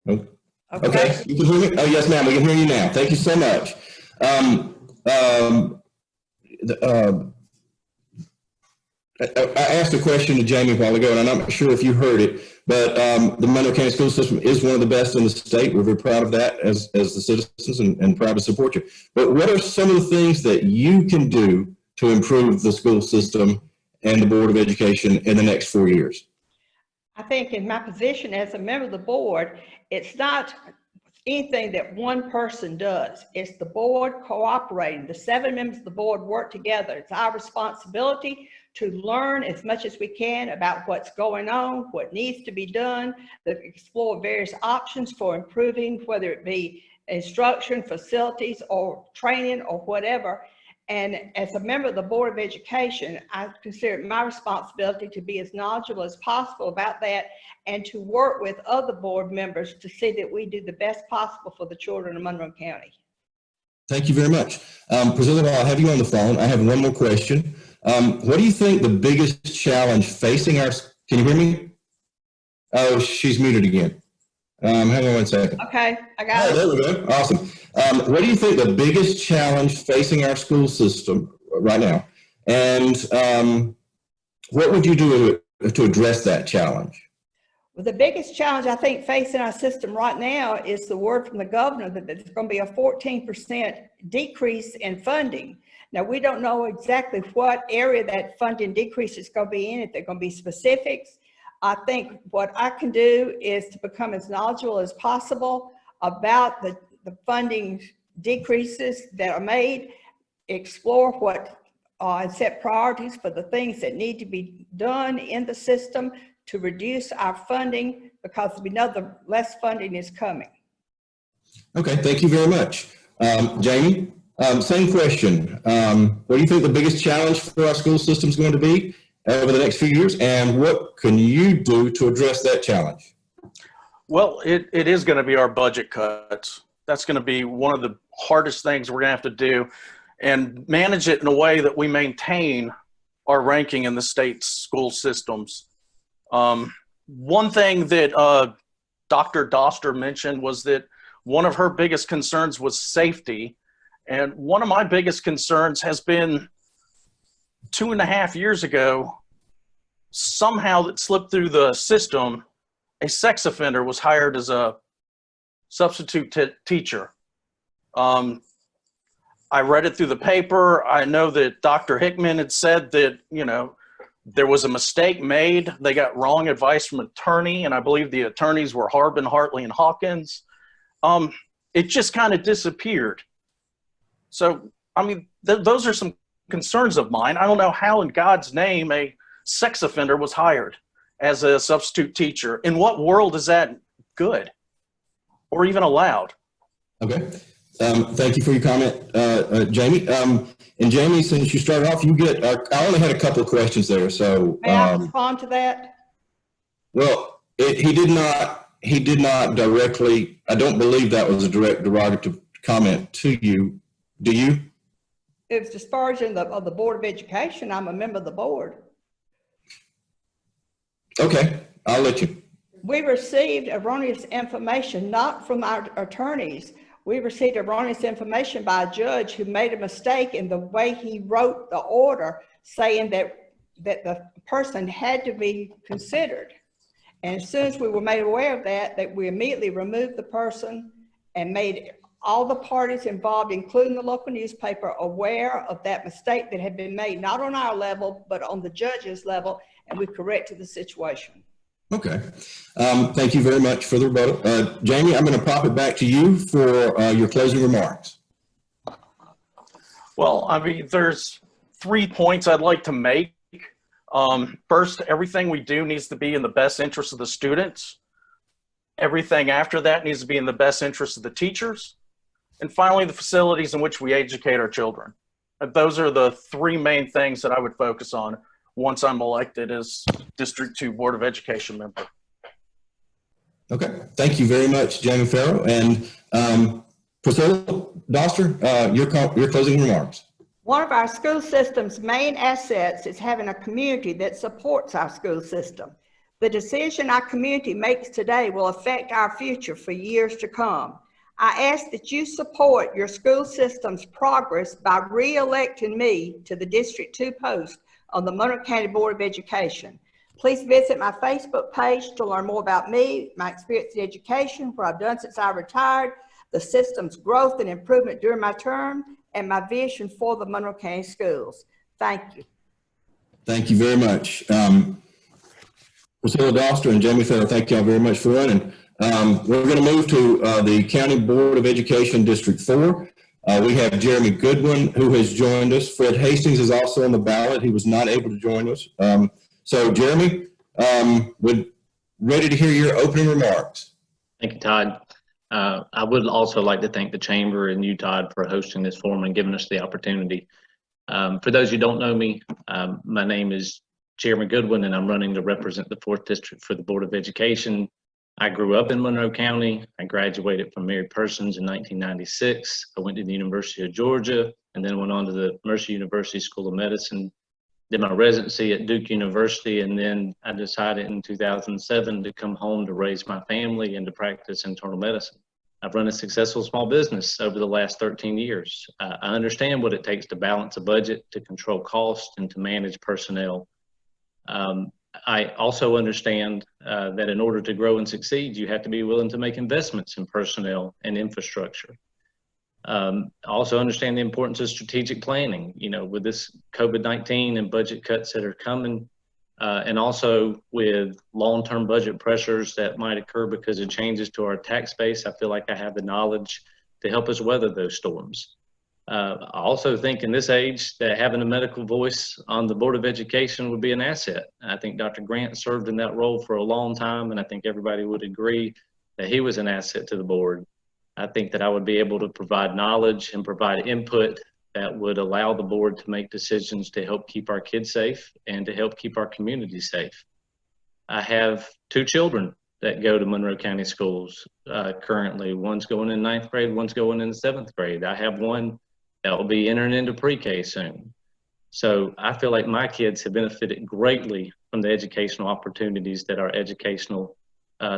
Nope. Okay. You can hear me? Oh, yes, ma'am. We can hear you now. Thank you so much. I asked a question to Jamie a while ago, and I'm not sure if you heard it, but the Monroe County school system is one of the best in the state. We're very proud of that as the citizens and proud to support you. But what are some of the things that you can do to improve the school system and the Board of Education in the next 4 years? I think in my position as a member of the board, it's not anything that one person does. It's the board cooperating. The 7 members of the board work together. It's our responsibility to learn as much as we can about what's going on, what needs to be done, to explore various options for improving, whether it be instruction, facilities, or training, or whatever. And as a member of the Board of Education, I consider it my responsibility to be as knowledgeable as possible about that and to work with other board members to see that we do the best possible for the children of Monroe County. Thank you very much. Priscilla, while I have you on the phone, I have one more question. What do you think the biggest challenge facing our, can you hear me? Oh, she's muted again. Hang on one second. Okay, I got it. There we go. Awesome. What do you think the biggest challenge facing our school system right now? And what would you do to address that challenge? Well, the biggest challenge I think facing our system right now is the word from the governor that there's going to be a 14% decrease in funding. Now, we don't know exactly what area that funding decrease is going to be in, if they're going to be specifics. I think what I can do is to become as knowledgeable as possible about the funding decreases that are made, explore what and set priorities for the things that need to be done in the system to reduce our funding, because we know the less funding is coming. Okay, thank you very much. Jamie, same question. What do you think the biggest challenge for our school system is going to be over the next few years, and what can you do to address that challenge? Well, it is going to be our budget cuts. That's going to be one of the hardest things we're going to have to do, and manage it in a way that we maintain our ranking in the state's school systems. One thing that Dr. Doster mentioned was that one of her biggest concerns was safety. And one of my biggest concerns has been 2.5 years ago, somehow that slipped through the system, a sex offender was hired as a substitute teacher. I read it through the paper. I know that Dr. Hickman had said that, you know, there was a mistake made. They got wrong advice from an attorney, and I believe the attorneys were Harbin, Hartley, and Hawkins. It just kind of disappeared. So, I mean, those are some concerns of mine. I don't know how in God's name a sex offender was hired as a substitute teacher. In what world is that good or even allowed? Okay. Thank you for your comment, Jamie. And Jamie, since you started off, you get, I only had a couple of questions there. So, may I respond to that? Well, he did not directly, I don't believe that was a direct derogative comment to you. Do you? It was disparaging of the Board of Education. I'm a member of the board. Okay, I'll let you. We received erroneous information, not from our attorneys. We received erroneous information by a judge who made a mistake in the way he wrote the order, saying that the person had to be considered. And as soon as we were made aware of that we immediately removed the person and made all the parties involved, including the local newspaper, aware of that mistake that had been made, not on our level, but on the judge's level, and we corrected the situation. Okay. Thank you very much for the rebuttal. Jamie, I'm going to pop it back to you for your closing remarks. Well, I mean, there's 3 points I'd like to make. First, everything we do needs to be in the best interest of the students. Everything after that needs to be in the best interest of the teachers. And finally, the facilities in which we educate our children. Those are the three main things that I would focus on once I'm elected as District 2 Board of Education member. Okay, thank you very much, Jamie Farrow. And Priscilla Doster, your closing remarks. One of our school system's main assets is having a community that supports our school system. The decision our community makes today will affect our future for years to come. I ask that you support your school system's progress by re-electing me to the District 2 post on the Monroe County Board of Education. Please visit my Facebook page to learn more about me, my experience in education, what I've done since I retired, the system's growth and improvement during my term, and my vision for the Monroe County schools. Thank you. Thank you very much. Priscilla Doster and Jamie Farrow, thank y'all very much for running. We're going to move to the County Board of Education District 4. We have Jeremy Goodwin, who has joined us. Fred Hastings is also on the ballot. He was not able to join us. So Jeremy, we're ready to hear your opening remarks. Thank you, Todd. I would also like to thank the Chamber and you, Todd, for hosting this forum and giving us the opportunity. For those who don't know me, my name is Jeremy Goodwin, and I'm running to represent the 4th District for the Board of Education. I grew up in Monroe County. I graduated from Mary Persons in 1996. I went to the University of Georgia and then went on to the Mercer University School of Medicine, did my residency at Duke University, and then I decided in 2007 to come home to raise my family and to practice internal medicine. I've run a successful small business over the last 13 years. I understand what it takes to balance a budget, to control costs, and to manage personnel. I also understand that in order to grow and succeed, you have to be willing to make investments in personnel and infrastructure. I also understand the importance of strategic planning, you know, with this COVID-19 and budget cuts that are coming, and also with long-term budget pressures that might occur because of changes to our tax base. I feel like I have the knowledge to help us weather those storms. I also think in this age that having a medical voice on the Board of Education would be an asset. I think Dr. Grant served in that role for a long time, and I think everybody would agree that he was an asset to the board. I think that I would be able to provide knowledge and provide input that would allow the board to make decisions to help keep our kids safe and to help keep our community safe. I have 2 children that go to Monroe County schools currently. One's going in 9th grade, one's going in 7th grade. I have one that will be entering into pre-K soon. So I feel like my kids have benefited greatly from the educational opportunities that our educational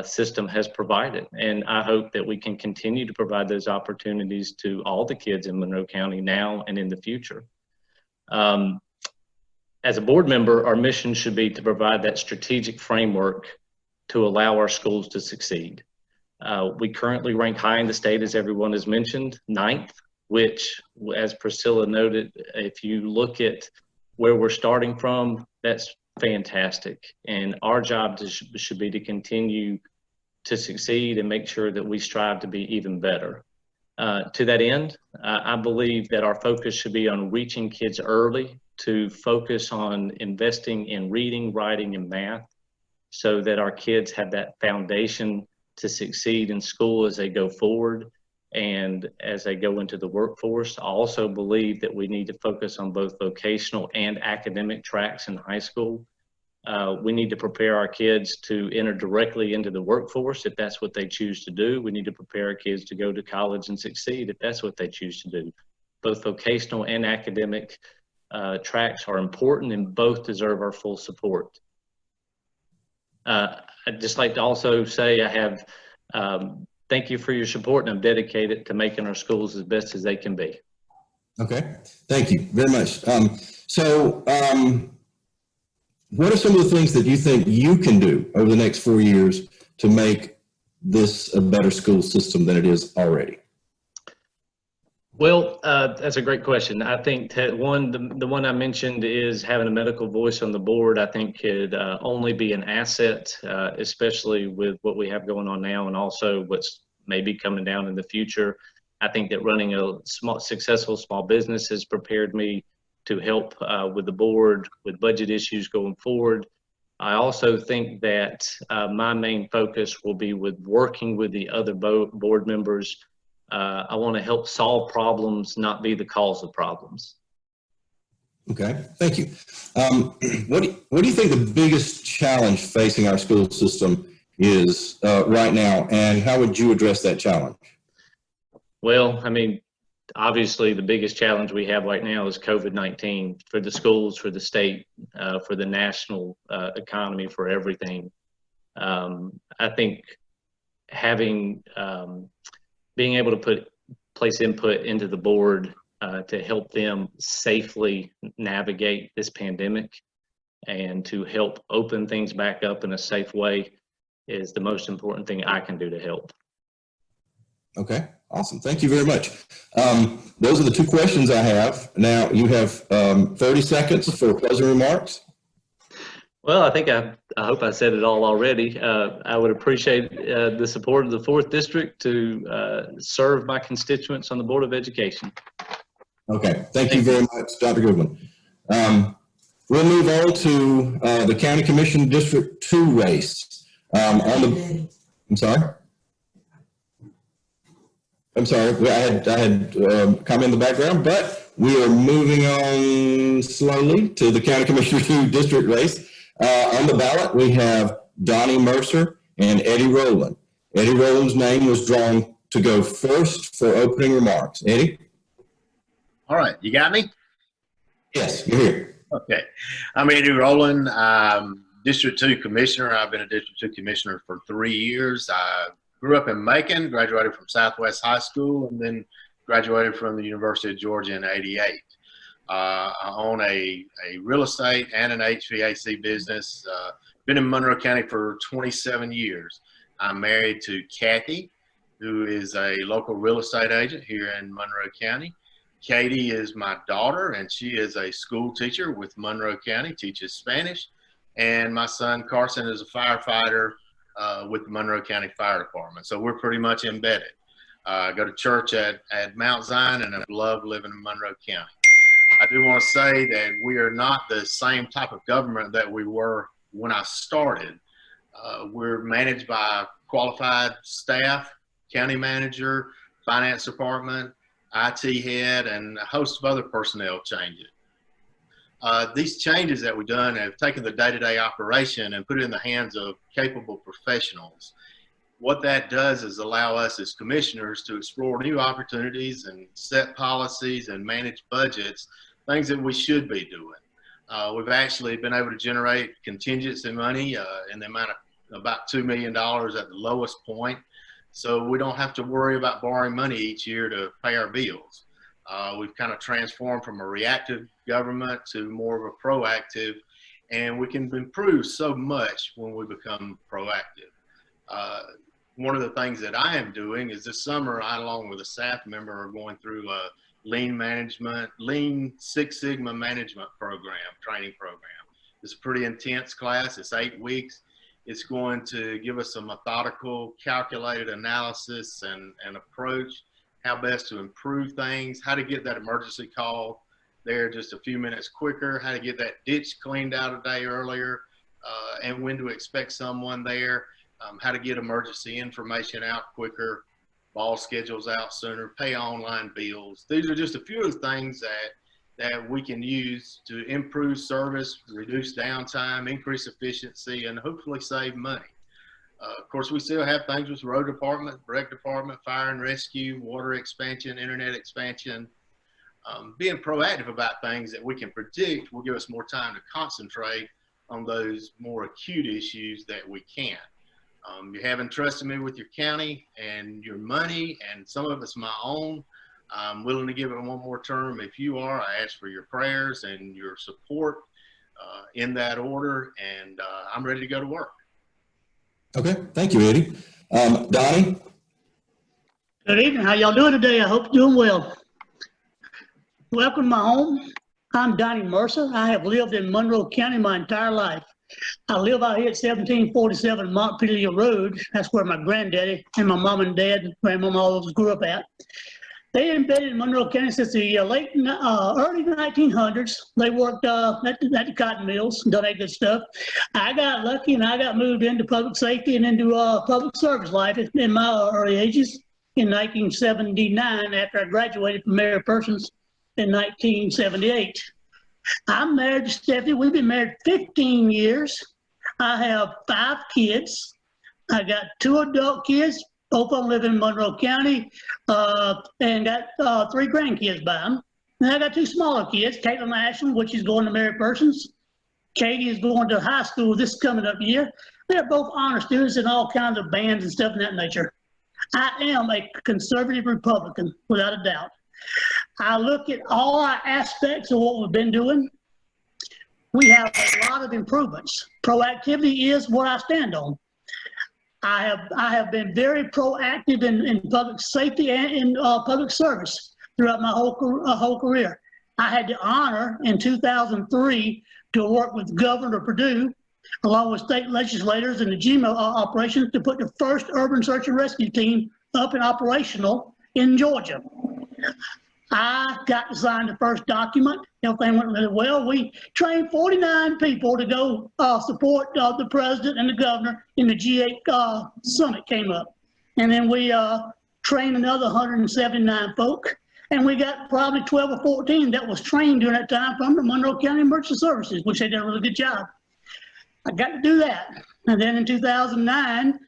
system has provided. And I hope that we can continue to provide those opportunities to all the kids in Monroe County now and in the future. As a board member, our mission should be to provide that strategic framework to allow our schools to succeed. We currently rank high in the state, as everyone has mentioned, 9th, which, as Priscilla noted, if you look at where we're starting from, that's fantastic. And our job should be to continue to succeed and make sure that we strive to be even better. To that end, I believe that our focus should be on reaching kids early, to focus on investing in reading, writing, and math so that our kids have that foundation to succeed in school as they go forward and as they go into the workforce. I also believe that we need to focus on both vocational and academic tracks in high school. We need to prepare our kids to enter directly into the workforce if that's what they choose to do. We need to prepare our kids to go to college and succeed if that's what they choose to do. Both vocational and academic tracks are important and both deserve our full support. I'd just like to also say I have thank you for your support, and I'm dedicated to making our schools as best as they can be. Okay, thank you very much. What are some of the things that you think you can do over the next 4 years to make this a better school system than it is already? Well, that's a great question. I think that the one I mentioned is having a medical voice on the board. I think could only be an asset, especially with what we have going on now and also what's maybe coming down in the future. I think that running a successful small business has prepared me to help with the board with budget issues going forward. I also think that my main focus will be with working with the other board members. I want to help solve problems, not be the cause of problems. Okay, thank you. What do you think the biggest challenge facing our school system is right now, and how would you address that challenge? Well, I mean, obviously the biggest challenge we have right now is COVID-19 for the schools, for the state, for the national economy, for everything. I think having, being able to place input into the board to help them safely navigate this pandemic and to help open things back up in a safe way is the most important thing I can do to help. Okay, awesome. Thank you very much. Those are the two questions I have. Now you have 30 seconds for closing remarks. Well, I think I hope I said it all already. I would appreciate the support of the 4th District to serve my constituents on the Board of Education. Okay, thank you very much, Dr. Goodwin. We'll move on to the County Commission District 2 race. I'm sorry? I'm sorry, I had comment in the background, but we are moving on slowly to the County Commissioner 2 district race. On the ballot, we have Donnie Mercer and Eddie Rowland. Eddie Rowland's name was drawn to go first for opening remarks. Eddie? All right, you got me? Yes, you're here. Okay, I'm Eddie Rowland, District 2 Commissioner. I've been a District 2 Commissioner for 3 years. I grew up in Macon, graduated from Southwest High School, and then graduated from the University of Georgia in '88. I own a real estate and an HVAC business. Been in Monroe County for 27 years. I'm married to Kathy, who is a local real estate agent here in Monroe County. Katie is my daughter, and she is a school teacher with Monroe County, teaches Spanish. And my son Carson is a firefighter with the Monroe County Fire Department. So we're pretty much embedded. I go to church at Mount Zion, and I love living in Monroe County. I do want to say that we are not the same type of government that we were when I started. We're managed by qualified staff, county manager, finance department, IT head, and a host of other personnel changes. These changes that we've done have taken the day-to-day operation and put it in the hands of capable professionals. What that does is allow us as commissioners to explore new opportunities and set policies and manage budgets, things that we should be doing. We've actually been able to generate contingency money in the amount of about $2 million at the lowest point. So we don't have to worry about borrowing money each year to pay our bills. We've kind of transformed from a reactive government to more of a proactive, and we can improve so much when we become proactive. One of the things that I am doing is this summer, I, along with a staff member, are going through a Lean Six Sigma management training program. It's a pretty intense class. It's 8 weeks. It's going to give us a methodical, calculated analysis and approach, how best to improve things, how to get that emergency call there just a few minutes quicker, how to get that ditch cleaned out a day earlier, and when to expect someone there, how to get emergency information out quicker, ball schedules out sooner, pay online bills. These are just a few of the things that we can use to improve service, reduce downtime, increase efficiency, and hopefully save money. Of course, we still have things with road department, rec department, fire and rescue, water expansion, internet expansion. Being proactive about things that we can predict will give us more time to concentrate on those more acute issues that we can. You have entrusted me with your county and your money, and some of it's my own. I'm willing to give it one more term. If you are, I ask for your prayers and your support in that order, and I'm ready to go to work. Okay, thank you, Eddie. Donnie? Good evening. How y'all doing today? I hope you're doing well. Welcome to my home. I'm Donnie Mercer. I have lived in Monroe County my entire life. I live out here at 1747 Montpelier Road. That's where my granddaddy and my mom and dad, grandmama, all of us grew up at. They embedded in Monroe County since the early 1900s. They worked at the cotton mills, done that good stuff. I got lucky and I got moved into public safety and into public service life in my early ages in 1979 after I graduated from Mayor Persons in 1978. I'm married to Stephanie. We've been married 15 years. I have 5 kids. I got 2 adult kids. Both of them live in Monroe County, and got 3 grandkids by them. And I got 2 smaller kids, Caitlin Ashland, which is going to Mary Persons. Katie is going to high school this coming up year. They're both honor students in all kinds of bands and stuff of that nature. I am a conservative Republican, without a doubt. I look at all our aspects of what we've been doing. We have a lot of improvements. Proactivity is what I stand on. I have been very proactive in public safety and in public service throughout my whole career. I had the honor in 2003 to work with Governor Perdue, along with state legislators in the GMO operation, to put the first urban search and rescue team up and operational in Georgia. I got to sign the first document. Everything went really well. We trained 49 people to go support the president and the governor in the G8 summit came up. And then we trained another 179 folk. And we got probably 12 or 14 that was trained during that time from the Monroe County Emergency Services, which they did a really good job. I got to do that. And then in 2009,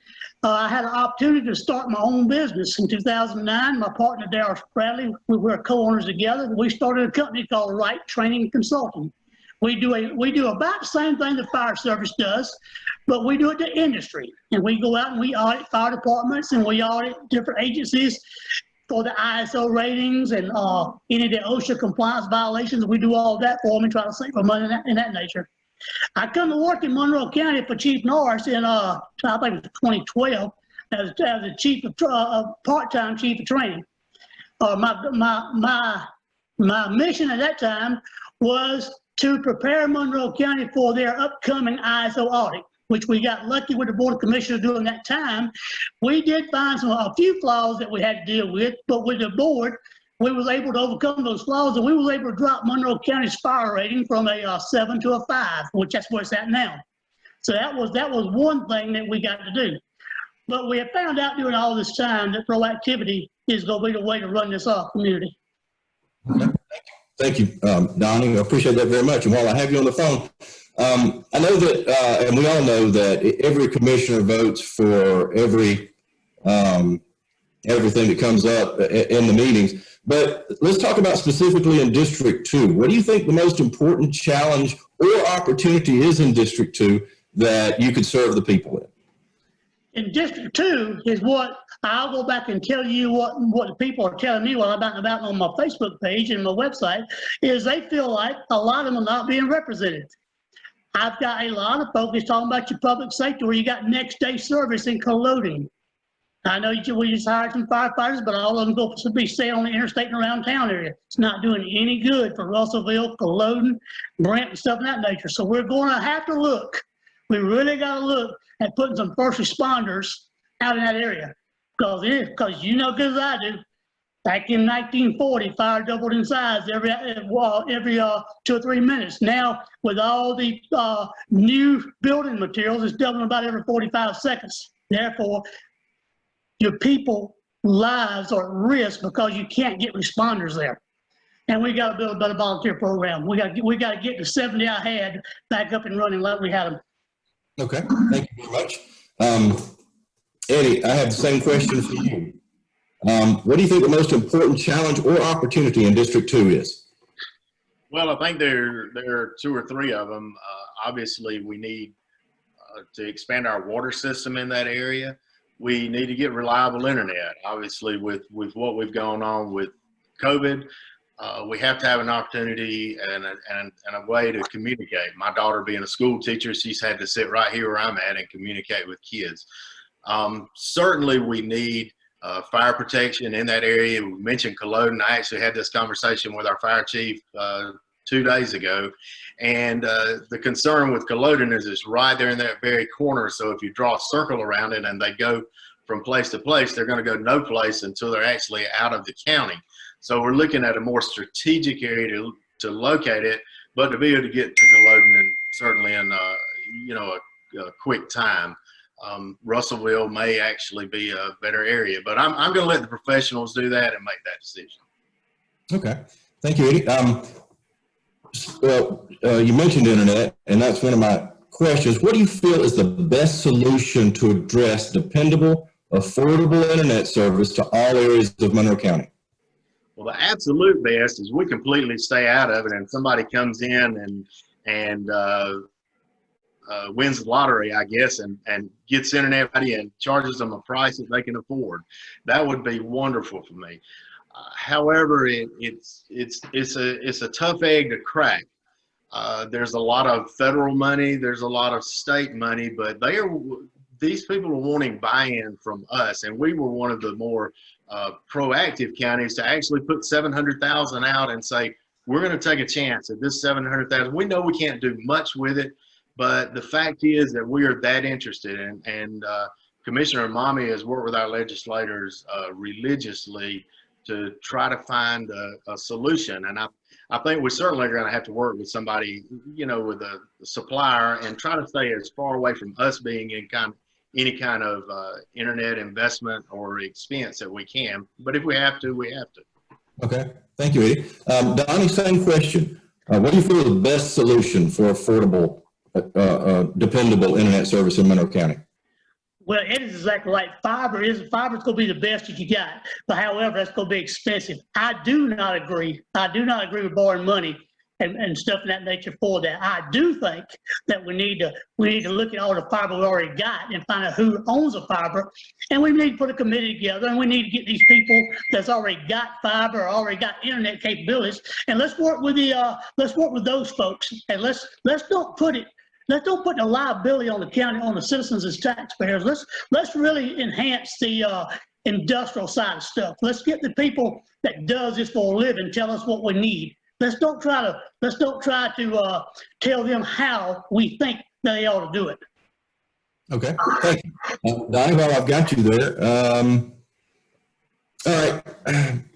I had an opportunity to start my own business. In 2009, my partner, Darryl Bradley, we were co-owners together. We started a company called Wright Training and Consulting. We do about the same thing the fire service does, but we do it to industry. And we go out and we audit fire departments and we audit different agencies for the ISO ratings and any of the OSHA compliance violations. We do all that for them and try to save them money in that nature. I come to work in Monroe County for Chief Norris in, I think it was 2012, as the chief of part-time chief of training. My mission at that time was to prepare Monroe County for their upcoming ISO audit, which we got lucky with the Board of Commissioners during that time. We did find a few flaws that we had to deal with, but with the board, we was able to overcome those flaws, and we was able to drop Monroe County's fire rating from a 7 to a 5, which that's where it's at now. So that was one thing that we got to do. But we have found out during all this time that proactivity is going to be the way to run this community. Thank you, Donnie. I appreciate that very much. And while I have you on the phone, I know that, and we all know that every commissioner votes for everything that comes up in the meetings. But let's talk about specifically in District 2. What do you think the most important challenge or opportunity is in District 2 that you could serve the people with? In District 2 is what I'll go back and tell you what the people are telling me while I'm out and about on my Facebook page and my website, is they feel like a lot of them are not being represented. I've got a lot of folks talking about your public safety where you got next day service in Colloding. I know we just hired some firefighters, but all of them go to be staying on the interstate and around town area. It's not doing any good for Russellville, Colloding, Brent, and stuff of that nature. So we're going to have to look. We really got to look at putting some first responders out in that area. Because you know good as I do, back in 1940, fire doubled in size every 2 or 3 minutes. Now, with all the new building materials, it's doubling about every 45 seconds. Therefore, your people's lives are at risk because you can't get responders there. And we got to build a better volunteer program. We got to get the 70 I had back up and running like we had them. Okay, thank you very much. Eddie, I have the same question for you. What do you think the most important challenge or opportunity in District 2 is? Well, I think there are 2 or 3 of them. Obviously, we need to expand our water system in that area. We need to get reliable internet. Obviously, with what we've gone on with COVID, we have to have an opportunity and a way to communicate. My daughter being a school teacher, she's had to sit right here where I'm at and communicate with kids. Certainly, we need fire protection in that area. We mentioned Colloding. I actually had this conversation with our fire chief 2 days ago. And the concern with Colloding is it's right there in that very corner. So if you draw a circle around it and they go from place to place, they're going to go no place until they're actually out of the county. So we're looking at a more strategic area to locate it, but to be able to get to Galodon and certainly in a quick time. Russellville may actually be a better area, but I'm going to let the professionals do that and make that decision. Okay, thank you, Eddie. You mentioned internet, and that's one of my questions. What do you feel is the best solution to address dependable, affordable internet service to all areas of Monroe County? Well, the absolute best is we completely stay out of it, and somebody comes in and wins the lottery, I guess, and gets internet and charges them a price that they can afford. That would be wonderful for me. However, it's a tough egg to crack. There's a lot of federal money, there's a lot of state money, but these people are wanting buy-in from us, and we were one of the more proactive counties to actually put $700,000 out and say, we're going to take a chance at this $700,000. We know we can't do much with it, but the fact is that we are that interested, and Commissioner Mommy has worked with our legislators religiously to try to find a solution. And I think we certainly are going to have to work with somebody, with a supplier, and try to stay as far away from us being in any kind of internet investment or expense that we can. But if we have to, we have to. Okay, thank you, Eddie. Donnie, same question. What do you feel is the best solution for affordable, dependable internet service in Monroe County? Well, it is exactly right. Fiber's going to be the best you got, but however, that's going to be expensive. I do not agree with borrowing money and stuff of that nature for that. I do think that we need to look at all the fiber we already got and find out who owns the fiber, and we need to put a committee together, and we need to get these people that's already got fiber or already got internet capabilities, and let's work with those folks, and let's don't put the liability on the county, on the citizens as taxpayers. Let's really enhance the industrial side of stuff. Let's get the people that does this for a living tell us what we need. Let's don't try to tell them how we think they ought to do it. Okay, thank you. Donnie, while I've got you there, all right.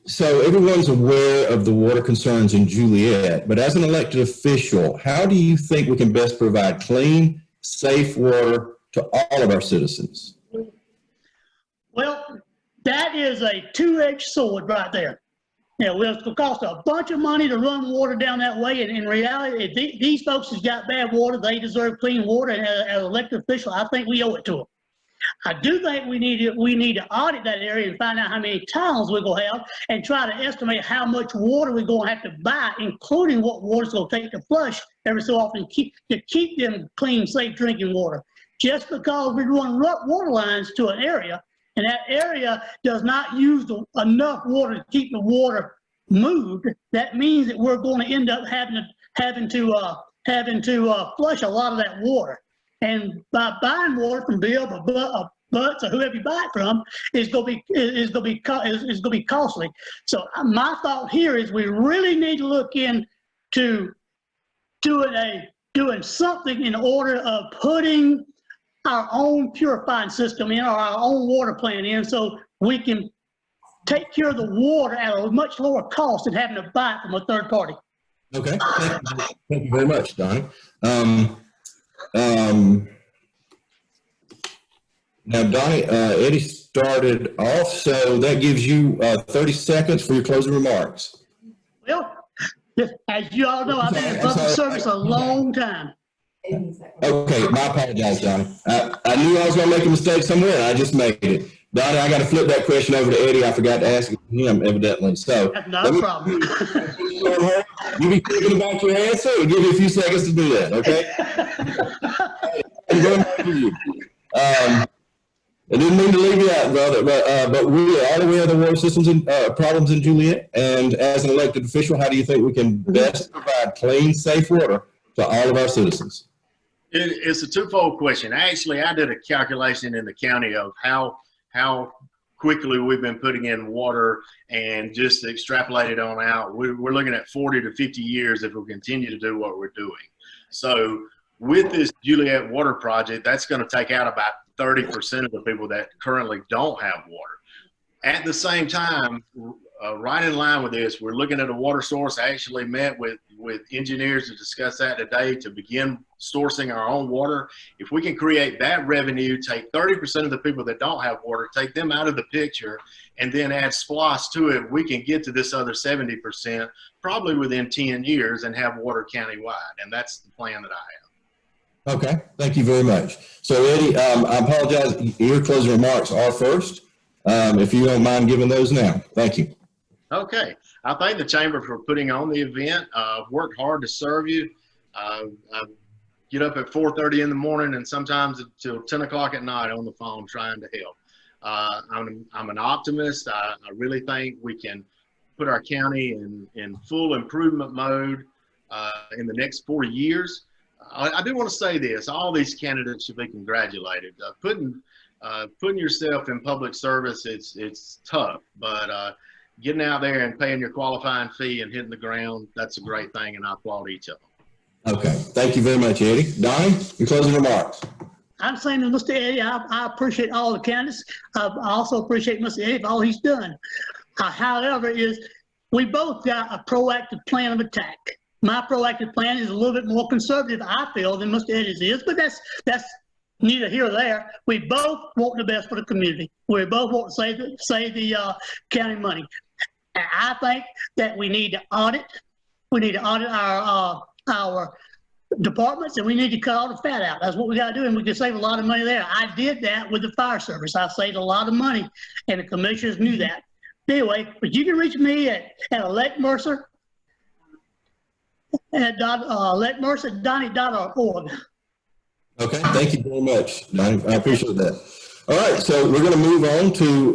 So everyone's aware of the water concerns in Juliet, but as an elected official, how do you think we can best provide clean, safe water to all of our citizens? Well, that is a two-edged sword right there. Well, it's going to cost a bunch of money to run water down that way, and in reality, if these folks has got bad water, they deserve clean water, and as an elected official, I think we owe it to them. I do think we need to audit that area and find out how many towns we're going to have and try to estimate how much water we're going to have to buy, including what water it's going to take to flush every so often to keep them clean, safe drinking water. Just because we run water lines to an area and that area does not use enough water to keep the water moved, that means that we're going to end up having to flush a lot of that water. And by buying water from Bill or Butts or whoever you buy it from is going to be costly. So my thought here is we really need to look into doing something in order of putting our own purifying system in, or our own water plant in, so we can take care of the water at a much lower cost than having to buy it from a third party. Okay, thank you very much, Donnie. Now, Donnie, Eddie started off, so that gives you 30 seconds for your closing remarks. Well, as you all know, I've been in public service a long time. Okay, my apologies, Donnie. I knew I was going to make a mistake somewhere, and I just made it. Donnie, I got to flip that question over to Eddie. I forgot to ask him, evidently. So that's not a problem. You be thinking about your answer. We'll give you a few seconds to do that, okay? I'm going back to you. I didn't mean to leave you out, brother, but we are all aware of the water systems and problems in Juliet. And as an elected official, how do you think we can best provide clean, safe water to all of our citizens? It's a twofold question. Actually, I did a calculation in the county of how quickly we've been putting in water, and just extrapolated on out. We're looking at 40 to 50 years if we continue to do what we're doing. So with this Juliet water project, that's going to take out about 30% of the people that currently don't have water. At the same time, right in line with this. We're looking at a water source. I actually met with engineers to discuss that today to begin sourcing our own water. If we can create that revenue, take 30% of the people that don't have water, take them out of the picture, and then add SPLOST to it, we can get to this other 70% probably within 10 years and have water countywide. And that's the plan that I have. Okay, thank you very much. So Eddie, I apologize, your closing remarks are first. If you don't mind giving those now. Thank you. Okay. I thank the Chamber for putting on the event. I've worked hard to serve you. I get up at 4:30 in the morning and sometimes until 10 o'clock at night on the phone trying to help. I'm an optimist. I really think we can put our county in full improvement mode in the next 4 years. I do want to say this. All these candidates should be congratulated. Putting yourself in public service, it's tough, but getting out there and paying your qualifying fee and hitting the ground, that's a great thing, and I applaud each of them. Okay, thank you very much, Eddie. Donnie, your closing remarks. I'm saying to Mr. Eddie, I appreciate all the candidates. I also appreciate Mr. Eddie for all he's done. However, we both got a proactive plan of attack. My proactive plan is a little bit more conservative, I feel, than Mr. Eddie's is, but that's neither here or there. We both want the best for the community. We both want to save the county money. And I think that we need to audit. We need to audit our departments, and we need to cut all the fat out. That's what we got to do, and we can save a lot of money there. I did that with the fire service. I saved a lot of money, and the commissioners knew that. Anyway, but you can reach me at Elect Mercer at electmercer.donnie.org. Okay, thank you very much, Donnie. I appreciate that. All right, so we're going to move on to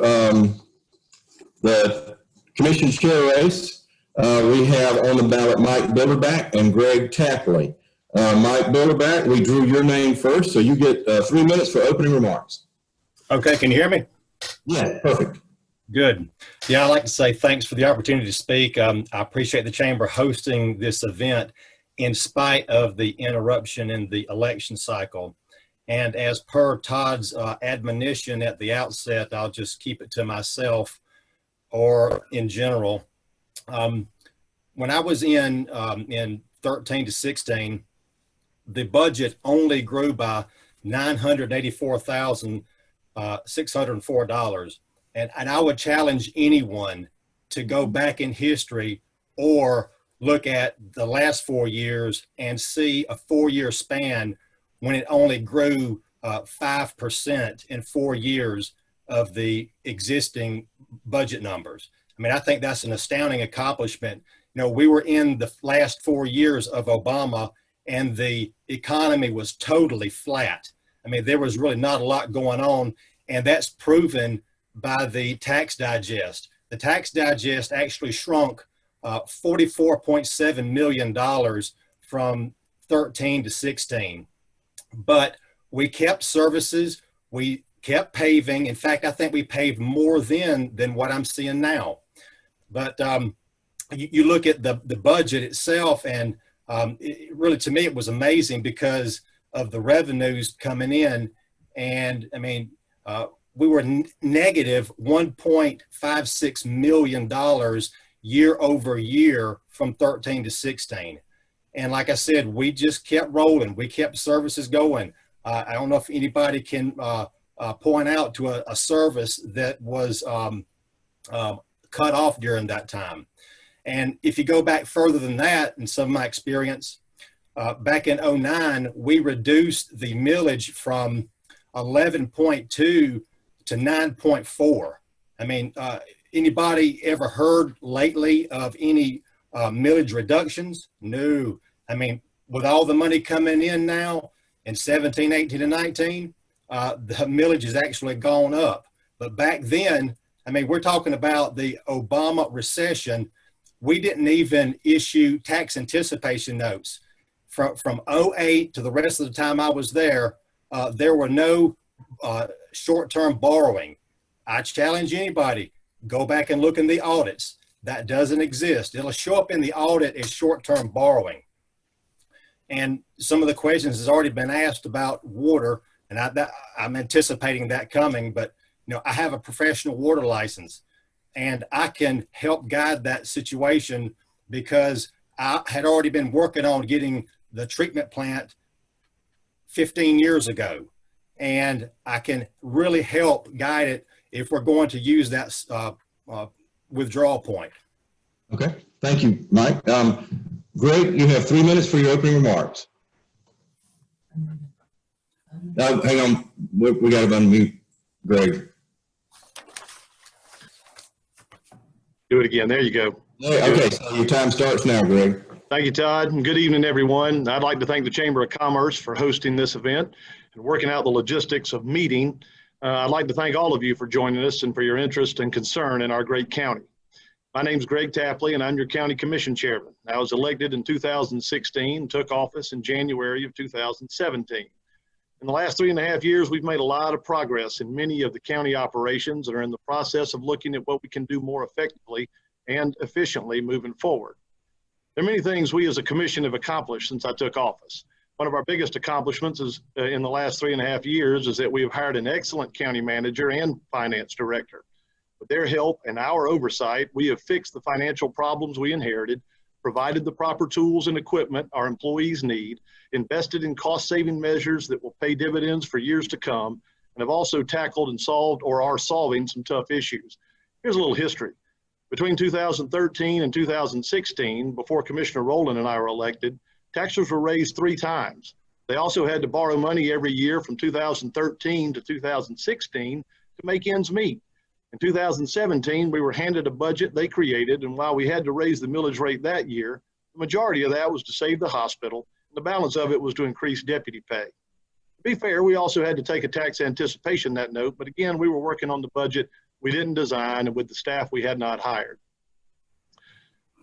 the commission chair race. We have on the ballot Mike Bilderback and Greg Tapley. Mike Bilderback, we drew your name first, so you get 3 minutes for opening remarks. Okay, can you hear me? Yeah, perfect. Good. Yeah, I'd like to say thanks for the opportunity to speak. I appreciate the Chamber hosting this event in spite of the interruption in the election cycle. And as per Todd's admonition at the outset, I'll just keep it to myself or in general. When I was in 13 to 16, the budget only grew by $984,604. And I would challenge anyone to go back in history or look at the last 4 years and see a 4-year span when it only grew 5% in 4 years of the existing budget numbers. I mean, I think that's an astounding accomplishment. You know, we were in the last 4 years of Obama and the economy was totally flat. I mean, there was really not a lot going on, and that's proven by the tax digest. The tax digest actually shrunk $44.7 million from 13 to 16. But we kept services, we kept paving. In fact, I think we paved more then than what I'm seeing now. But you look at the budget itself, and really, to me, it was amazing because of the revenues coming in. And I mean, we were negative $1.56 million year over year from 13 to 16. And like I said, we just kept rolling. We kept services going. I don't know if anybody can point out to a service that was cut off during that time. And if you go back further than that, in some of my experience, back in 09, we reduced the millage from 11.2 to 9.4. I mean, anybody ever heard lately of any millage reductions? No. I mean, with all the money coming in now in 17, 18, and 19, the millage has actually gone up. But back then, I mean, we're talking about the Obama recession. We didn't even issue tax anticipation notes. From 08 to the rest of the time I was there were no short-term borrowing. I challenge anybody, go back and look in the audits. That doesn't exist. It'll show up in the audit as short-term borrowing. And some of the questions has already been asked about water, and I'm anticipating that coming, but you know, I have a professional water license. and I can help guide that situation because I had already been working on getting the treatment plant 15 years ago, and I can really help guide it if we're going to use that withdrawal point. Okay, thank you, Mike. Greg, you have 3 minutes for your opening remarks. Hang on, we got to unmute Greg. Do it again. There you go. Okay, so your time starts now, Greg. Thank you, Todd, and good evening, everyone. I'd like to thank the Chamber of Commerce for hosting this event and working out the logistics of meeting. I'd like to thank all of you for joining us and for your interest and concern in our great county. My name is Greg Tapley, and I'm your County Commission Chairman. I was elected in 2016, took office in January of 2017. In the last 3.5 years, we've made a lot of progress in many of the county operations and are in the process of looking at what we can do more effectively and efficiently moving forward. There are many things we as a commission have accomplished since I took office. One of our biggest accomplishments is in the last 3.5 years is that we have hired an excellent county manager and finance director. With their help and our oversight, we have fixed the financial problems we inherited, provided the proper tools and equipment our employees need, invested in cost-saving measures that will pay dividends for years to come, and have also tackled and solved or are solving some tough issues. Here's a little history. Between 2013 and 2016, before Commissioner Rowland and I were elected, taxes were raised 3 times. They also had to borrow money every year from 2013 to 2016 to make ends meet. In 2017, we were handed a budget they created, and while we had to raise the millage rate that year, the majority of that was to save the hospital, and the balance of it was to increase deputy pay. To be fair, we also had to take a tax anticipation that note, but again, we were working on the budget we didn't design and with the staff we had not hired.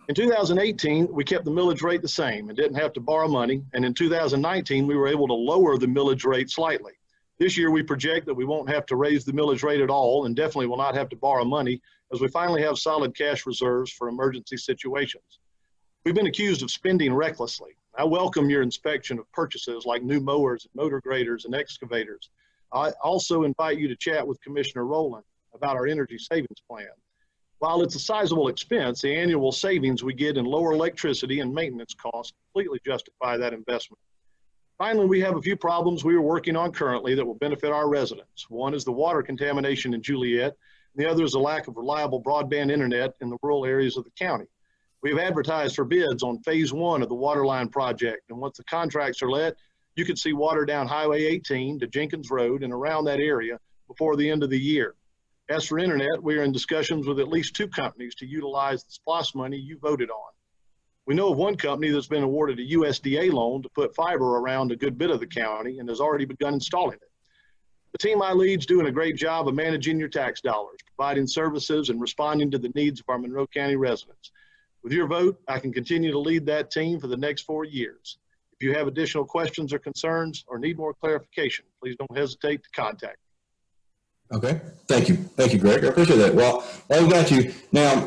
In 2018, we kept the millage rate the same and didn't have to borrow money, and in 2019, we were able to lower the millage rate slightly. This year, we project that we won't have to raise the millage rate at all and definitely will not have to borrow money as we finally have solid cash reserves for emergency situations. We've been accused of spending recklessly. I welcome your inspection of purchases like new mowers, motor graders, and excavators. I also invite you to chat with Commissioner Rowland about our energy savings plan. While it's a sizable expense, the annual savings we get in lower electricity and maintenance costs completely justify that investment. Finally, we have a few problems we are working on currently that will benefit our residents. One is the water contamination in Juliet, and the other is the lack of reliable broadband internet in the rural areas of the county. We have advertised for bids on phase 1 of the waterline project, and once the contracts are let, you can see water down Highway 18 to Jenkins Road and around that area before the end of the year. As for internet, we are in discussions with at least 2 companies to utilize the SPLOST money you voted on. We know of one company that's been awarded a USDA loan to put fiber around a good bit of the county and has already begun installing it. The team I lead is doing a great job of managing your tax dollars, providing services, and responding to the needs of our Monroe County residents. With your vote, I can continue to lead that team for the next 4 years. If you have additional questions or concerns or need more clarification, please don't hesitate to contact me. Okay, thank you. Thank you, Greg. I appreciate that. Well, I've got you. Now,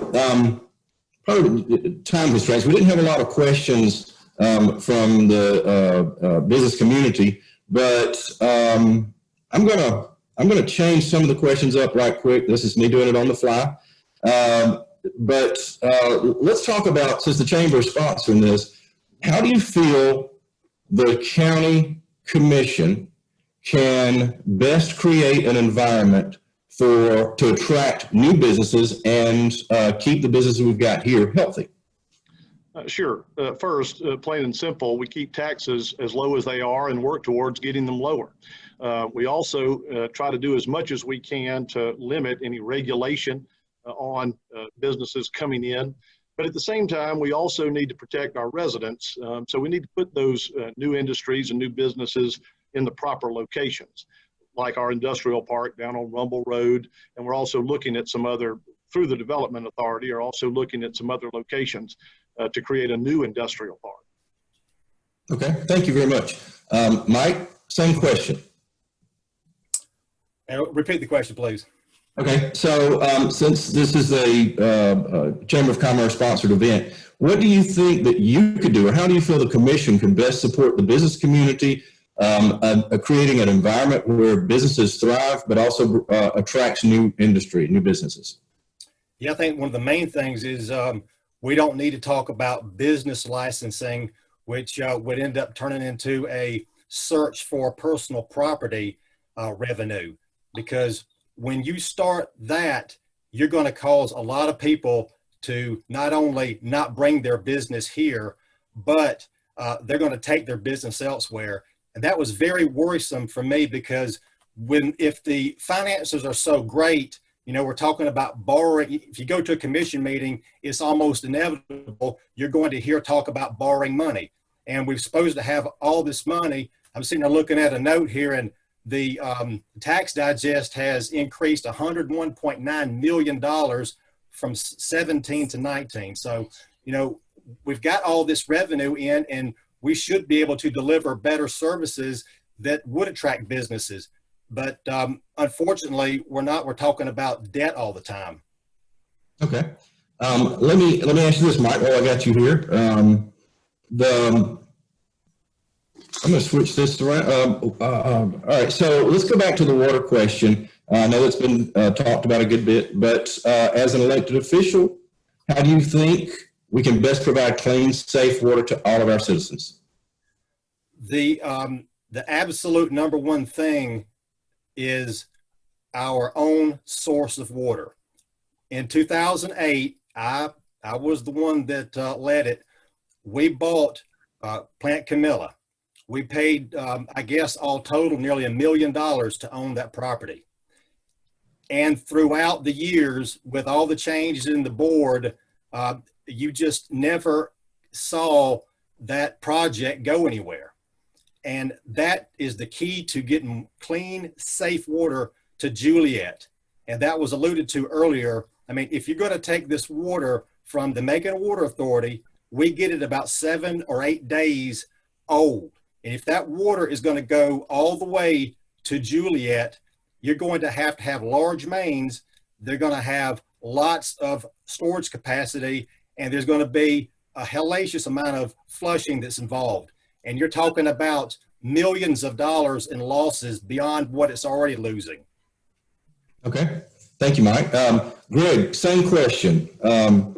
probably time constraints. We didn't have a lot of questions from the business community, but I'm gonna change some of the questions up right quick. This is me doing it on the fly. But let's talk about, since the Chamber is sponsoring this, how do you feel the County Commission can best create an environment to attract new businesses and keep the businesses we've got here healthy? Sure. First, plain and simple, we keep taxes as low as they are and work towards getting them lower. We also try to do as much as we can to limit any regulation on businesses coming in. But at the same time, we also need to protect our residents. So we need to put those new industries and new businesses in the proper locations, like our industrial park down on Rumble Road. And we're also looking at some other, through the Development Authority, are also looking at some other locations to create a new industrial park. Okay, thank you very much. Mike, same question. Repeat the question, please. Okay, so since this is a Chamber of Commerce sponsored event, what do you think that you could do, or how do you feel the commission can best support the business community, creating an environment where businesses thrive, but also attracts new industry, new businesses? Yeah, I think one of the main things is we don't need to talk about business licensing, which would end up turning into a search for personal property revenue. Because when you start that, you're going to cause a lot of people to not only not bring their business here, but they're going to take their business elsewhere. And that was very worrisome for me, because if the finances are so great, you know, we're talking about borrowing. If you go to a commission meeting, it's almost inevitable you're going to hear talk about borrowing money. And we're supposed to have all this money. I'm sitting there looking at a note here, and the tax digest has increased $101.9 million from 17 to 19. So, you know, we've got all this revenue in, and we should be able to deliver better services that would attract businesses. But unfortunately, we're not. We're talking about debt all the time. Okay. Let me ask you this, Mike, while I got you here. I'm going to switch this around. All right, so let's go back to the water question. I know it's been talked about a good bit, but as an elected official, how do you think we can best provide clean, safe water to all of our citizens? The absolute number one thing is our own source of water. In 2008, I was the one that led it. We bought Plant Camilla. We paid, I guess, all total nearly $1 million to own that property. And throughout the years, with all the changes in the board, you just never saw that project go anywhere. And that is the key to getting clean, safe water to Juliet. And that was alluded to earlier. I mean, if you're going to take this water from the Macon Water Authority, we get it about 7 or 8 days old. And if that water is going to go all the way to Juliet, you're going to have large mains. They're going to have lots of storage capacity, and there's going to be a hellacious amount of flushing that's involved. And you're talking about millions of dollars in losses beyond what it's already losing. Okay, thank you, Mike. Greg, same question. How